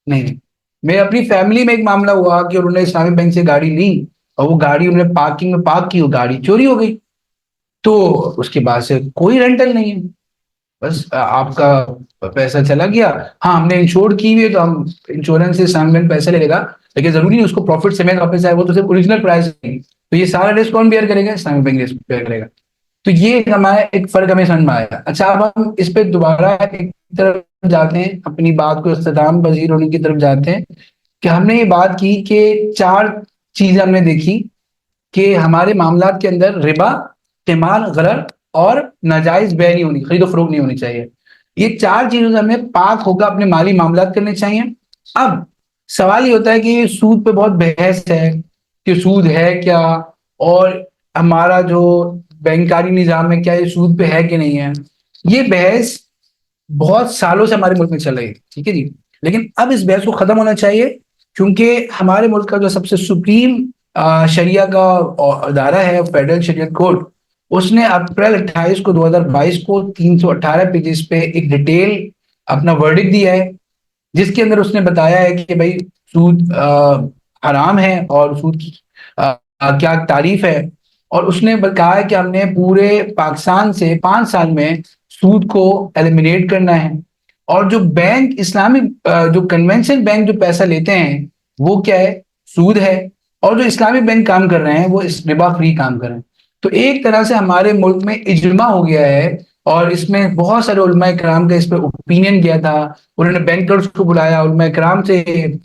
نہیں۔ میرے اپنی فیملی میں ایک معاملہ ہوا کہ انہوں نے اسلامک بینک سے گاڑی لی اور وہ گاڑی انہوں نے پارکنگ میں پارک کی، وہ گاڑی چوری ہو گئی، تو اس کے بعد سے کوئی رینٹل نہیں ہے، بس آپ کا پیسہ چلا گیا، ہاں ہم نے انشور کی ہوئی ہے تو ہم انشورنس سے اسلامک بینک پیسے لے گا، لیکن ضروری نہیں اس کو پروفٹ سمیت واپس آئے، وہ تو صرف اوریجنل پرائس نہیں، تو یہ سارا رسک کون بیئر کرے گا، اسلامک بینک رسک بیئر کرے گا۔ تو یہ ہمارا ایک فرق ہمیں سمجھ میں آیا۔ اچھا اب ہم اس پہ دوبارہ ایک طرف جاتے ہیں، اپنی بات کو اختتام پذیر ہونے کی طرف جاتے ہیں، کہ ہم نے یہ بات کی کہ 4 چیزیں ہم نے دیکھی کہ ہمارے معاملات کے اندر ربا، قمار، غرر اور ناجائز بے نہیں ہونی، خرید و فروخت نہیں ہونی چاہیے، یہ 4 چیزوں سے ہمیں پاک ہوگا اپنے مالی معاملات کرنے چاہیے۔ اب سوال یہ ہوتا ہے کہ سود پہ بہت بحث ہے کہ سود ہے کیا، اور ہمارا جو بینکاری نظام ہے کیا یہ سود پہ ہے کہ نہیں ہے، یہ بحث بہت سالوں سے ہمارے ملک میں چل رہی ہے، ٹھیک ہے جی، لیکن اب اس بحث کو ختم ہونا چاہیے، کیونکہ ہمارے ملک کا جو سب سے سپریم شریعہ کا ادارہ ہے فیڈرل شریعت کورٹ، اس نے اپریل 28 کو 2022 کو 318 پیجز پہ ایک ڈیٹیل اپنا ورڈک دیا ہے، جس کے اندر اس نے بتایا ہے کہ بھائی سود حرام ہے اور سود کی کیا تعریف ہے، اور اس نے کہا ہے کہ ہم نے پورے پاکستان سے 5 سال میں سود کو ایلیمینیٹ کرنا ہے، اور جو بینک اسلامی جو کنونشن بینک جو پیسہ لیتے ہیں وہ کیا ہے، سود ہے، اور جو اسلامی بینک کام کر رہے ہیں وہ اس ربا فری کام کر رہے ہیں۔ تو ایک طرح سے ہمارے ملک میں اجماع ہو گیا ہے، اور اس میں بہت سارے علماء کرام کا اس پہ اوپینین کیا تھا، انہوں نے بینکرز کو بلایا، علماء کرام سے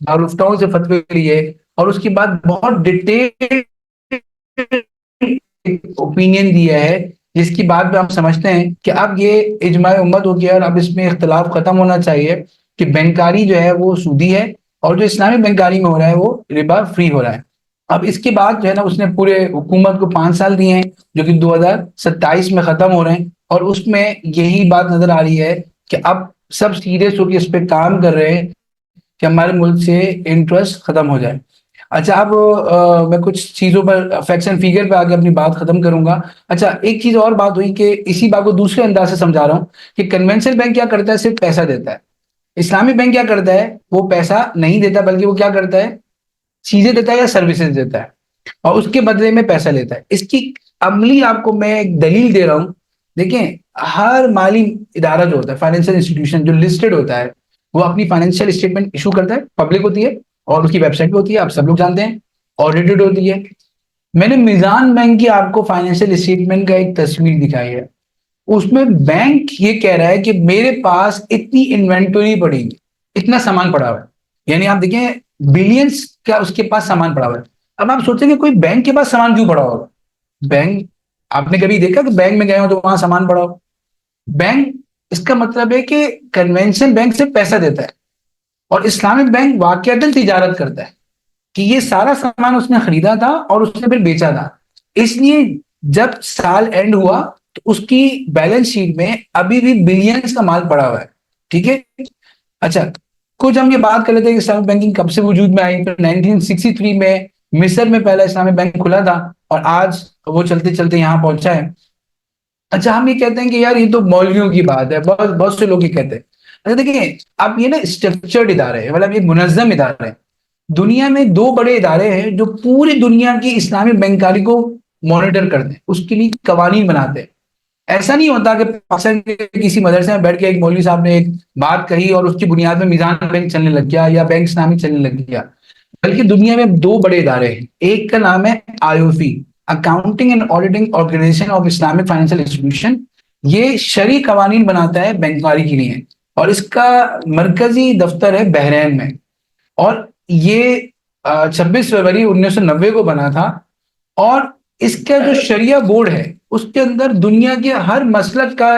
دارالفتاؤں سے فتوی لیے، اور اس کے بعد بہت ڈیٹیل اوپینین دیا ہے، جس کی بات پہ ہم سمجھتے ہیں کہ اب یہ اجماع امت ہو گیا اور اب اس میں اختلاف ختم ہونا چاہیے کہ بینکاری جو ہے وہ سودی ہے، اور جو اسلامی بینکاری میں ہو رہا ہے وہ ربا فری ہو رہا ہے۔ اب اس کے بعد جو ہے نا اس نے پورے حکومت کو 5 سال دیے ہیں، جو کہ 2027 میں ختم ہو رہے ہیں، اور اس میں یہی بات نظر آ رہی ہے کہ اب سب سیریس ہو کے اس پہ کام کر رہے ہیں کہ ہمارے ملک سے انٹرسٹ ختم ہو جائے۔ اچھا، اب میں کچھ چیزوں پر فیکٹس اینڈ فیگر پہ آگے اپنی بات ختم کروں گا۔ اچھا، ایک چیز اور بات ہوئی کہ اسی بات کو دوسرے انداز سے سمجھا رہا ہوں کہ کنونشنل بینک کیا کرتا ہے، صرف پیسہ دیتا ہے۔ اسلامی بینک کیا کرتا ہے، وہ پیسہ نہیں دیتا بلکہ وہ کیا کرتا ہے، چیزیں دیتا ہے یا سروسز دیتا ہے، اور اس کے بدلے میں پیسہ لیتا ہے۔ اس کی عملی آپ کو میں ایک دلیل دے رہا ہوں۔ دیکھیں، ہر مالی ادارہ جو ہوتا ہے، فائنینشیل انسٹیٹیوشن جو لسٹڈ ہوتا ہے، وہ اپنی فائنینشیل اسٹیٹمنٹ ایشو کرتا ہے، پبلک ہوتی ہے اور اس کی ویب سائٹ پہ ہوتی ہے، آپ سب لوگ جانتے ہیں، آڈیٹڈ ہوتی ہے۔ میں نے میزان بینک کی آپ کو فائنینشیل اسٹیٹمنٹ کا ایک تصویر دکھائی ہے، اس میں بینک یہ کہہ رہا ہے کہ میرے پاس اتنی انوینٹری پڑی ہے، اتنا سامان پڑا ہوا ہے، یعنی آپ دیکھیں بلینس کا اس کے پاس سامان پڑا ہوا ہے۔ اب آپ سوچیں کہ کوئی بینک کے پاس سامان کیوں پڑا ہوگا؟ بینک، آپ نے کبھی دیکھا کہ بینک میں گئے ہو تو وہاں سامان پڑا ہو؟ بینک، اس کا مطلب ہے کہ کنونشنل بینک سے پیسہ دیتا ہے، اور اسلامک بینک واقعتاً تجارت کرتا ہے کہ یہ سارا سامان اس نے خریدا تھا اور اس نے پھر بیچا تھا۔ اس لیے جب سال اینڈ ہوا تو اس کی بیلنس شیٹ میں ابھی بھی بلینز کا مال پڑا ہوا ہے، ٹھیک ہے۔ اچھا، کچھ ہم یہ بات کر لیتے ہیں کہ اسلامک بینکنگ کب سے وجود میں آئی۔ 1963 میں مصر میں پہلا اسلامک بینک کھلا تھا، اور آج وہ چلتے چلتے یہاں پہنچا ہے۔ اچھا، ہم یہ کہتے ہیں کہ یار یہ تو مولویوں کی بات ہے، بہت بہت سے لوگ یہ کہتے ہیں۔ اچھا دیکھیں، اب یہ نا اسٹرکچرڈ ادارے ہیں، مطلب یہ منظم ادارے ہیں۔ دنیا میں 2 بڑے ادارے ہیں جو پوری دنیا کی اسلامی بینکاری کو مانیٹر کرتے ہیں، اس کے لیے قوانین بناتے ہیں۔ ایسا نہیں ہوتا کہ پاکستان کے کسی مدرسے میں بیٹھ کے ایک مولوی صاحب نے ایک بات کہی اور اس کی بنیاد میں میزان بینک چلنے لگ گیا یا بینک اسلامی چلنے لگ گیا، بلکہ دنیا میں 2 بڑے ادارے ہیں۔ ایک کا نام ہے I O C, accounting and auditing organisation of Islamic financial institution. یہ شرعی قوانین بناتا ہے بینکاری کے لیے، اور اس کا مرکزی دفتر ہے بحرین میں، اور یہ 26 فروری 1990 کو بنا تھا۔ اور اس کا جو شریعہ بورڈ ہے اس کے اندر دنیا کے ہر مسلک کا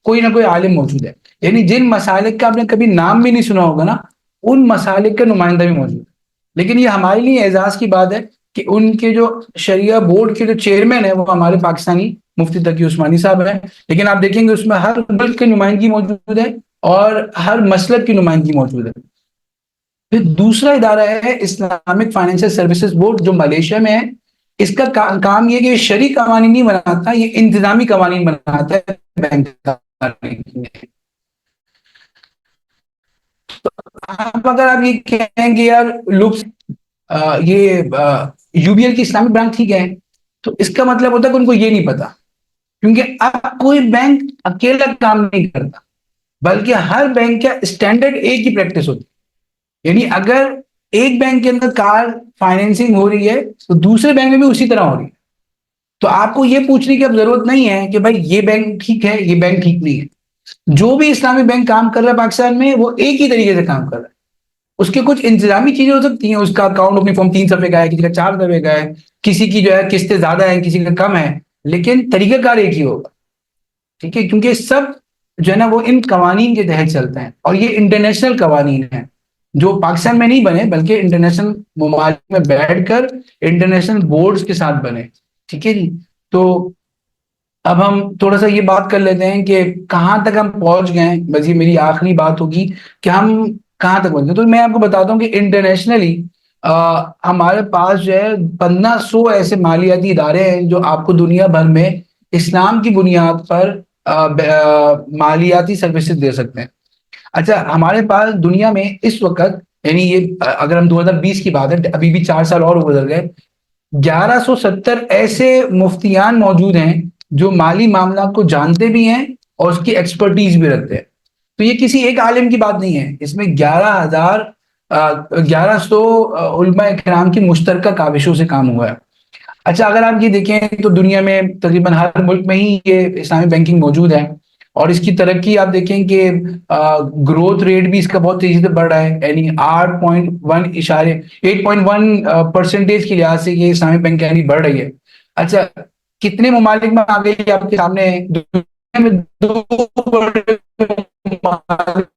کوئی نہ کوئی عالم موجود ہے، یعنی جن مسالک کا آپ نے کبھی نام بھی نہیں سنا ہوگا نا، ان مسالک کا نمائندہ بھی موجود ہے۔ لیکن یہ ہمارے لیے اعزاز کی بات ہے کہ ان کے جو شریعہ بورڈ کے جو چیئرمین ہیں وہ ہمارے پاکستانی مفتی تقی عثمانی صاحب ہیں۔ لیکن آپ دیکھیں گے اس میں ہر ملک کی نمائندگی موجود ہے اور ہر مسلک کی نمائندگی موجود ہے۔ پھر دوسرا ادارہ ہے اسلامک فائنینشیل سروسز بورڈ، جو ملیشیا میں ہے۔ اس کا کام یہ کہ یہ شرعی قوانین نہیں بناتا، یہ انتظامی قوانین بناتا ہے بینک کا۔ اب اگر آپ یہ کہیں گے یار لوگ یہ یو بی ایل کی اسلامک برانچ ٹھیک ہے، تو اس کا مطلب ہوتا ہے کہ ان کو یہ نہیں پتا، کیونکہ اب کوئی بینک اکیلا کام نہیں کرتا، بلکہ ہر بینک کا اسٹینڈرڈ ایک ہی پریکٹس ہوتی ہے۔ یعنی اگر ایک بینک کے اندر کار فائنینسنگ ہو رہی ہے تو دوسرے بینک میں بھی اسی طرح ہو رہی ہے۔ تو آپ کو یہ پوچھنے کی اب ضرورت نہیں ہے کہ بھائی یہ بینک ٹھیک ہے یہ بینک ٹھیک نہیں ہے۔ جو بھی اسلامی بینک کام کر رہا ہے پاکستان میں وہ ایک ہی طریقے سے کام کر رہا ہے۔ اس کے کچھ انتظامی چیزیں ہو سکتی ہیں، اس کا اکاؤنٹ اپنی فارم 3 صفحے کا ہے، کسی کا 4 صفحے کا ہے، کسی کی جو ہے قسطیں زیادہ ہیں کسی کا کم ہے، لیکن طریقہ کار ایک ہی ہوگا، ٹھیک ہے، کیونکہ سب جو ہے نا وہ ان قوانین کے تحت چلتے ہیں، اور یہ انٹرنیشنل قوانین ہیں جو پاکستان میں نہیں بنے بلکہ انٹرنیشنل ممالک میں بیٹھ کر انٹرنیشنل بورڈز کے ساتھ بنے، ٹھیک ہے جی۔ تو اب ہم تھوڑا سا یہ بات کر لیتے ہیں کہ کہاں تک ہم پہنچ گئے، بس یہ میری آخری بات ہوگی کہ ہم کہاں تک پہنچ گئے۔ تو میں آپ کو بتاتا ہوں کہ انٹرنیشنلی ہمارے پاس جو ہے 1500 ایسے مالیاتی ادارے ہیں جو آپ کو دنیا بھر میں اسلام کی بنیاد پر مالیاتی سروسز دے سکتے ہیں۔ اچھا، ہمارے پاس دنیا میں اس وقت، یعنی یہ اگر ہم 2020 کی بات ہے، ابھی بھی 4 سال اور گزر گئے، 1170 ایسے مفتیان موجود ہیں جو مالی معاملات کو جانتے بھی ہیں اور اس کی ایکسپرٹیز بھی رکھتے ہیں۔ تو یہ کسی ایک عالم کی بات نہیں ہے، اس میں 1100 علماء کرام کی مشترکہ کاوشوں سے کام ہوا ہے۔ اچھا، اگر آپ یہ دیکھیں تو دنیا میں تقریباً ہر ملک میں ہی یہ اسلامی بینکنگ موجود ہے۔ اور اس کی ترقی آپ دیکھیں کہ گروتھ ریٹ بھی اس کا بہت تیزی سے بڑھ رہا ہے، یعنی 8.1 کے لحاظ سے یہ اسلامی بینک یعنی بڑھ رہی ہے۔ اچھا، کتنے ممالک میں آ گئی آپ کے سامنے؟ دنیا میں دو بڑے ممالک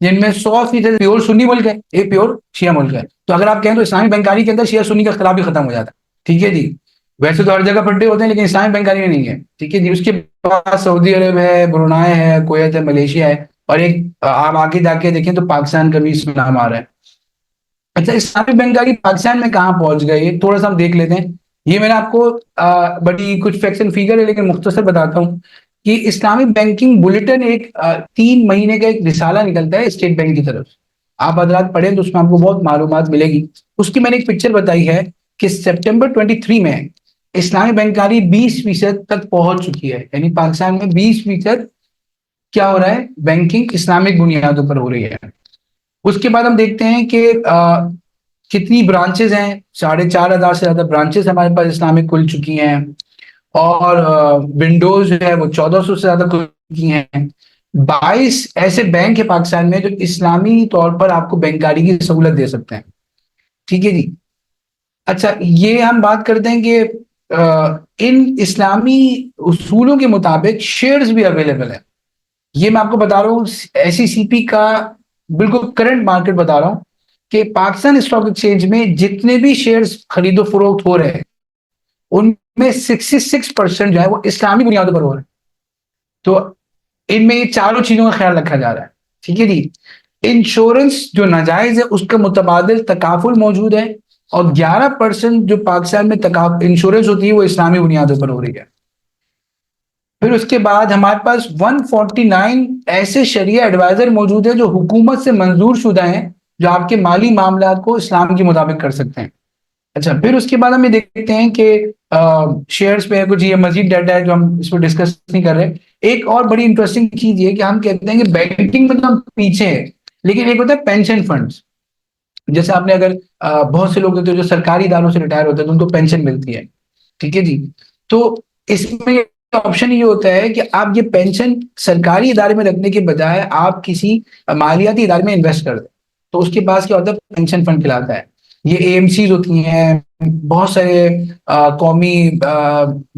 جن میں 100% پیور سنی ملک ہے، ایک پیور شیعہ ملک ہے۔ تو اگر آپ کہیں تو اسلامی بینکاری کے اندر شیعہ سنی کا اختلاف بھی ختم ہو جاتا ہے، ٹھیک ہے جی۔ ویسے تو ہر جگہ پھٹے ہوتے ہیں لیکن اسلامی بینکاری میں نہیں ہے، ٹھیک ہے جی۔ اس کے بعد سعودی عرب ہے، برونائی ہے، کویت ہے، ملیشیا ہے، اور ایک آپ آگے جا کے دیکھیں تو پاکستان کا بھی اس میں نام آ رہا ہے۔ اچھا، اسلامی بینکاری پاکستان میں کہاں پہنچ گئی، تھوڑا سا ہم دیکھ لیتے ہیں۔ یہ میں نے آپ کو بڑی کچھ فیکٹس اینڈ فیگر ہے لیکن مختصر بتاتا ہوں کہ اسلامی بینکنگ بلیٹن ایک 3 مہینے کا ایک رسالہ نکلتا ہے اسٹیٹ بینک کی طرف، آپ حضرات پڑھیں تو اس میں آپ کو بہت معلومات ملے گی۔ اس کی میں نے ایک پکچر بتائی ہے کہ سپٹمبر 23 میں اسلامی بینکاری 20% تک پہنچ چکی ہے، یعنی پاکستان میں 20% کیا ہو رہا ہے، بینکنگ اسلامک بنیادوں پر ہو رہی ہے۔ اس کے بعد ہم دیکھتے ہیں کہ کتنی برانچز ہیں، 4,500 سے زیادہ برانچز ہمارے پاس اسلامک کھل چکی ہیں، اور ونڈوز جو ہے وہ 1,400 سے زیادہ کھل چکی ہیں۔ 22 ایسے بینک ہے پاکستان میں جو اسلامی طور پر آپ کو بینکاری کی سہولت دے سکتے ہیں، ٹھیک ہے جی۔ اچھا، یہ ہم بات کرتے ہیں کہ ان اسلامی اصولوں کے مطابق شیئرز بھی اویلیبل ہیں۔ یہ میں آپ کو بتا رہا ہوں ایس سی پی کا بالکل کرنٹ مارکیٹ بتا رہا ہوں کہ پاکستان اسٹاک ایکسچینج میں جتنے بھی شیئرز خرید و فروخت ہو رہے ہیں ان میں 66% جو ہے وہ اسلامی بنیادوں پر ہو رہے ہیں۔ تو ان میں یہ چاروں چیزوں کا خیال رکھا جا رہا ہے، ٹھیک ہے جی۔ انشورنس جو ناجائز ہے اس کا متبادل تکافل موجود ہے، اور 11% جو پاکستان میں انشورنس ہوتی ہے وہ اسلامی بنیادوں پر ہو رہی ہے۔ پھر اس کے بعد ہمارے پاس 149 ایسے شریعہ ایڈوائزر موجود ہیں جو حکومت سے منظور شدہ ہیں، جو آپ کے مالی معاملات کو اسلام کے مطابق کر سکتے ہیں۔ اچھا، پھر اس کے بعد ہم یہ دیکھتے ہیں کہ شیئرز پہ کچھ یہ مزید ڈیٹا ہے جو ہم اس پہ ڈسکس نہیں کر رہے۔ ایک اور بڑی انٹرسٹنگ چیز یہ کہ ہم کہتے ہیں کہ بینکنگ میں تو ہم پیچھے ہیں، لیکن ایک ہوتا ہے پینشن فنڈز۔ جیسے آپ نے اگر بہت سے لوگ ہوتے ہیں جو سرکاری اداروں سے ریٹائر ہوتے ہیں تو ان کو پینشن ملتی ہے، ٹھیک ہے جی۔ تو اس میں آپشن یہ ہوتا ہے کہ آپ یہ پینشن سرکاری ادارے میں رکھنے کے بجائے آپ کسی مالیاتی ادارے میں انویسٹ کر دیں، تو اس کے پاس کیا ہوتا ہے، پینشن فنڈ کہلاتا ہے۔ یہ اے ایم سیز ہوتی ہیں، بہت سارے قومی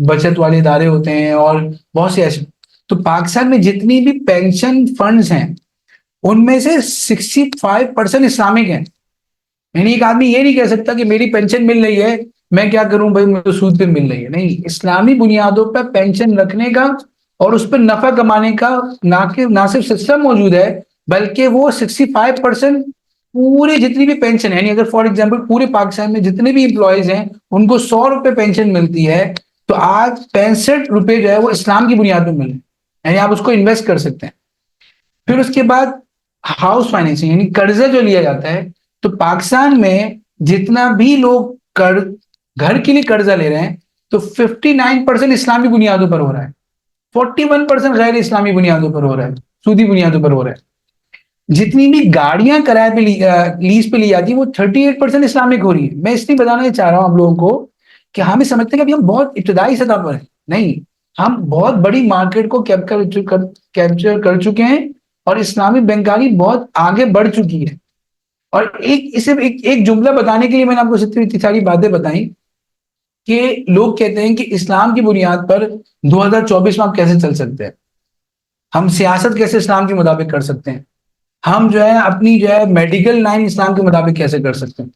بچت والے ادارے ہوتے ہیں، اور بہت سے ایسے۔ تو پاکستان میں جتنی بھی پینشن فنڈز ہیں ان میں سے 65% اسلامک ہیں، یعنی ایک آدمی یہ نہیں کہہ سکتا کہ میری پینشن مل رہی ہے میں کیا کروں بھائی، مجھے سود پہ مل رہی ہے، نہیں، اسلامی بنیادوں پہ پینشن رکھنے کا اور اس پہ نفع کمانے کا نہ صرف سسٹم موجود ہے بلکہ وہ 65% پورے جتنی بھی پینشن ہے، یعنی اگر فار ایگزامپل پورے پاکستان میں جتنے بھی امپلائیز ہیں ان کو 100 روپے پینشن ملتی ہے تو آج 65 روپے جو ہے وہ اسلام کی بنیاد پہ مل رہے ہیں، یعنی آپ اس کو انویسٹ کر سکتے ہیں۔ پھر اس کے بعد ہاؤس فائنینسنگ یعنی قرضہ جو لیا جاتا ہے، تو پاکستان میں جتنا بھی لوگ گھر کے لیے قرضہ لے رہے ہیں تو 59% اسلامی بنیادوں پر ہو رہا ہے، 41% غیر اسلامی بنیادوں پر ہو رہا ہے، سودی بنیادوں پر ہو رہا ہے۔ جتنی بھی گاڑیاں کرائے پہ لیز پہ لی جاتی ہیں وہ 38% اسلامک ہو رہی ہے۔ میں اس لیے بتانا چاہ رہا ہوں آپ لوگوں کو کہ ہمیں سمجھتے ہیں کہ ابھی ہم بہت ابتدائی سطح پر ہیں، نہیں، ہم بہت بڑی مارکیٹ کو کیپچر کر چکے ہیں اور اسلامی بینکاری بہت آگے بڑھ چکی ہے۔ اور ایک جملہ بتانے کے لیے میں نے آپ کو اتنی ساری باتیں بتائیں کہ لوگ کہتے ہیں کہ اسلام کی بنیاد پر 2024 میں آپ کیسے چل سکتے ہیں، ہم سیاست کیسے اسلام کے مطابق کر سکتے ہیں، ہم جو ہے اپنی جو ہے میڈیکل لائن اسلام کے مطابق کیسے کر سکتے ہیں،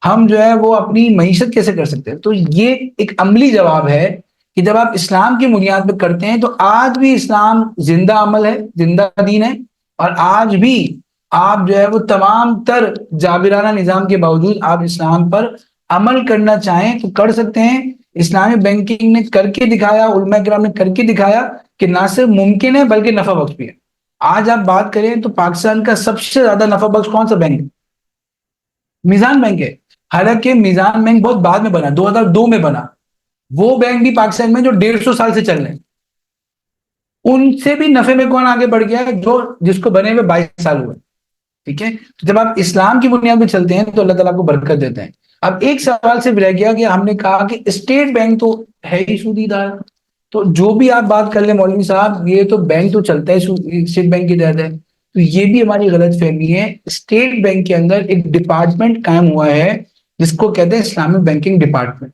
ہم جو ہے وہ اپنی معیشت کیسے کر سکتے ہیں۔ تو یہ ایک عملی جواب ہے کہ جب آپ اسلام کی بنیاد پہ کرتے ہیں تو آج بھی اسلام زندہ عمل ہے، زندہ دین ہے، اور آج بھی آپ جو ہے وہ تمام تر جابرانہ نظام کے باوجود آپ اسلام پر عمل کرنا چاہیں تو کر سکتے ہیں۔ اسلامی بینکنگ نے کر کے دکھایا، علماء کرام نے کر کے دکھایا کہ نہ صرف ممکن ہے بلکہ نفع بخش بھی ہے۔ آج آپ بات کریں تو پاکستان کا سب سے زیادہ نفع بخش کون سا بینک ہے؟ میزان بینک ہے، حالانکہ میزان بینک بہت بعد میں بنا، 2002 میں بنا۔ وہ بینک بھی پاکستان میں جو 150 سال سے چل رہے ہیں، ان سے بھی نفع میں کون آگے بڑھ گیا ہے، جس کو بنے ہوئے 22 سال ہوئے، ٹھیک ہے۔ تو جب آپ اسلام کی بنیاد پہ چلتے ہیں تو اللہ تعالیٰ کو برکت دیتے ہیں۔ اب ایک سوال صرف رہ گیا کہ ہم نے کہا کہ اسٹیٹ بینک تو ہے ہی سودی ادارہ، تو جو بھی آپ بات کر لیں مولوی صاحب، یہ تو بینک تو چلتا ہے اسٹیٹ بینک کے تحت ہے، تو یہ بھی ہماری غلط فہمی ہے. اسٹیٹ بینک کے اندر ایک ڈپارٹمنٹ قائم ہوا ہے جس کو کہتے ہیں اسلامک بینکنگ ڈپارٹمنٹ.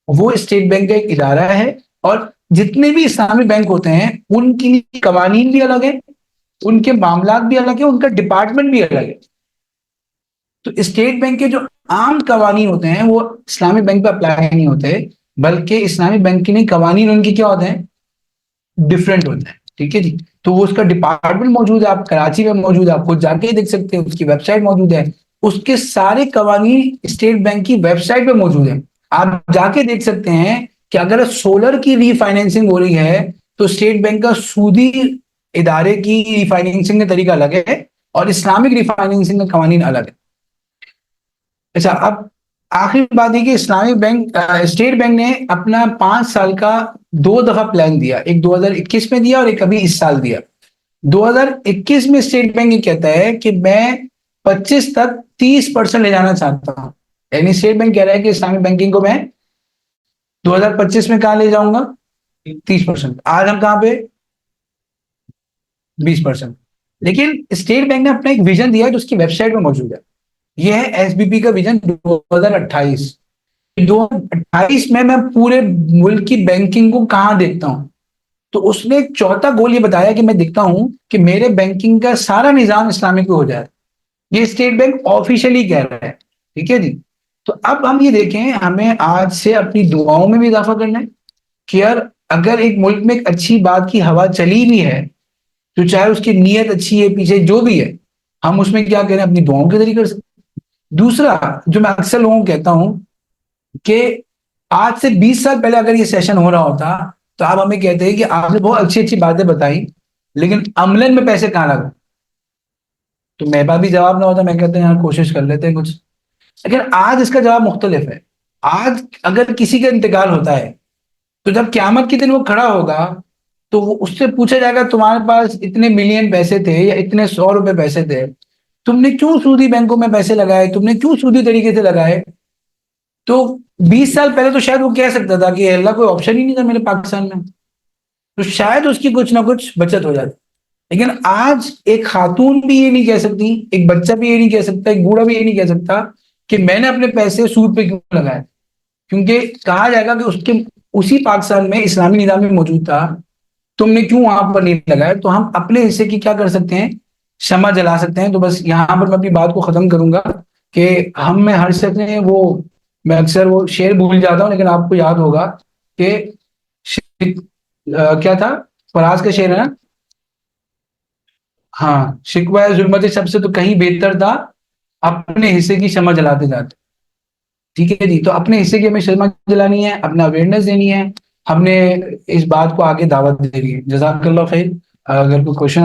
وہ اسٹیٹ بینک کا ایک ادارہ ہے، اور جتنے بھی اسلامی بینک ہوتے ہیں ان کی قوانین بھی الگ ہیں، ان کے معاملات بھی الگ ہیں، ان کا ڈپارٹمنٹ بھی الگ ہے. تو اسٹیٹ بینک کے جو عام قوانین ہوتے ہیں وہ اسلامی بینک پہ اپلائی نہیں ہوتے، بلکہ اسلامی بینک کے نہیں قوانین ان کے کیا ہوتے ہیں، ڈفرینٹ ہوتے ہیں. ٹھیک ہے جی. تو وہ اس کا ڈپارٹمنٹ موجود ہے، آپ کراچی میں موجود ہے، آپ خود جا کے ہی دیکھ سکتے ہیں، اس کی ویب سائٹ موجود ہے. اس کے سارے قوانین اسٹیٹ بینک کی ویب سائٹ پہ موجود ہیں. آپ جا کے دیکھ سکتے ہیں کہ اگر سولر کی ری فائنینسنگ ہو رہی ہے تو اسٹیٹ بینک کا سودی ادارے کی ری فائنینسنگ کا طریقہ الگ ہے اور اسلامک ری فائنینسنگ کا قوانین الگ ہے. اچھا، اب آخری بات یہ کہ اسلامک بینک اسٹیٹ بینک نے اپنا 5 سال کا 2 دفعہ پلان دیا، ایک 2021 میں دیا اور ایک ابھی اس سال دیا. 2021 میں اسٹیٹ بینک یہ کہتا ہے کہ میں 25 تک 30% لے جانا چاہتا ہوں. یعنی اسٹیٹ بینک کہہ رہا ہے کہ اسلامک بینکنگ کو میں 2025 میں کہاں لے جاؤں گا، 30%. آج ہم کہاں پہ، 20%. لیکن اسٹیٹ بینک نے اپنا ایک ویژن دیا جو اس کی ویب سائٹ میں موجود ہے. یہ ہے ایس بی پی کا ویژن 2028. 2028 میں پورے ملک کی بینکنگ کو کہاں دیکھتا ہوں. تو اس نے ایک چوتھا گول یہ بتایا کہ میں دیکھتا ہوں کہ میرے بینکنگ کا سارا نظام اسلامک ہو جائے. یہ اسٹیٹ بینک آفیشلی کہہ رہا ہے. ٹھیک ہے جی. تو اب ہم یہ دیکھیں، ہمیں آج سے اپنی دعاؤں میں بھی اضافہ کرنا ہے کہ یار اگر ایک ملک میں ایک اچھی بات کی ہوا چلی بھی ہے تو چاہے اس کی نیت اچھی ہے، پیچھے جو بھی ہے، ہم اس میں کیا کریں، اپنی دعاؤں کے ذریعے کر سکتے. دوسرا جو میں اکثر لوگوں کو کہتا ہوں کہ آج سے 20 سال پہلے اگر یہ سیشن ہو رہا ہوتا تو آپ ہمیں کہتے ہیں کہ آپ نے بہت اچھی اچھی باتیں بتائی لیکن عملاً میں پیسے کہاں لگا. تو میرے پاس بھی جواب نہ ہوتا، میں کہتا ہوں یار کوشش کر لیتے ہیں کچھ. لیکن آج اس کا جواب مختلف ہے. آج اگر کسی کا انتقال ہوتا ہے تو جب قیامت کے دن وہ کھڑا ہوگا تو وہ اس سے پوچھا جائے گا تمہارے پاس اتنے ملین پیسے تھے یا اتنے 100 روپے پیسے تھے، تم نے کیوں سودی بینکوں میں پیسے لگائے، تم نے کیوں سودی طریقے سے لگائے. تو 20 سال پہلے تو شاید وہ کہہ سکتا تھا کہ اللہ کوئی آپشن ہی نہیں تھا میرے پاکستان میں، تو شاید اس کی کچھ نہ کچھ بچت ہو جاتی. لیکن آج ایک خاتون بھی یہ نہیں کہہ سکتی، ایک بچہ بھی یہ نہیں کہہ سکتا، ایک بوڑھا بھی یہ نہیں کہہ سکتا کہ میں نے اپنے پیسے سود پہ کیوں لگائے. کیونکہ کہا جائے گا کہ اس کے اسی پاکستان میں اسلامی نظام میں موجود تھا، تم نے کیوں وہاں پر نہیں لگایا. تو ہم اپنے حصے کی کیا کر سکتے ہیں، شمع جلا سکتے ہیں. تو بس یہاں پر میں اپنی بات کو ختم کروں گا کہ ہم میں ہر شخص نے وہ، میں اکثر وہ شعر بھول جاتا ہوں لیکن آپ کو یاد ہوگا کہ کیا تھا، فراز کا شعر ہے نا، ہاں، شکوہ ظلمت سب سے تو کہیں بہتر تھا اپنے حصے کی شمع جلاتے جاتے. ٹھیک ہے جی. تو اپنے حصے کی ہمیں شمع جلانی ہے، اپنا اویئرنیس دینی ہے، ہم نے اس بات کو آگے دعوت دینی ہے. جزاک اللہ خیر. اگر کوئی کوشچن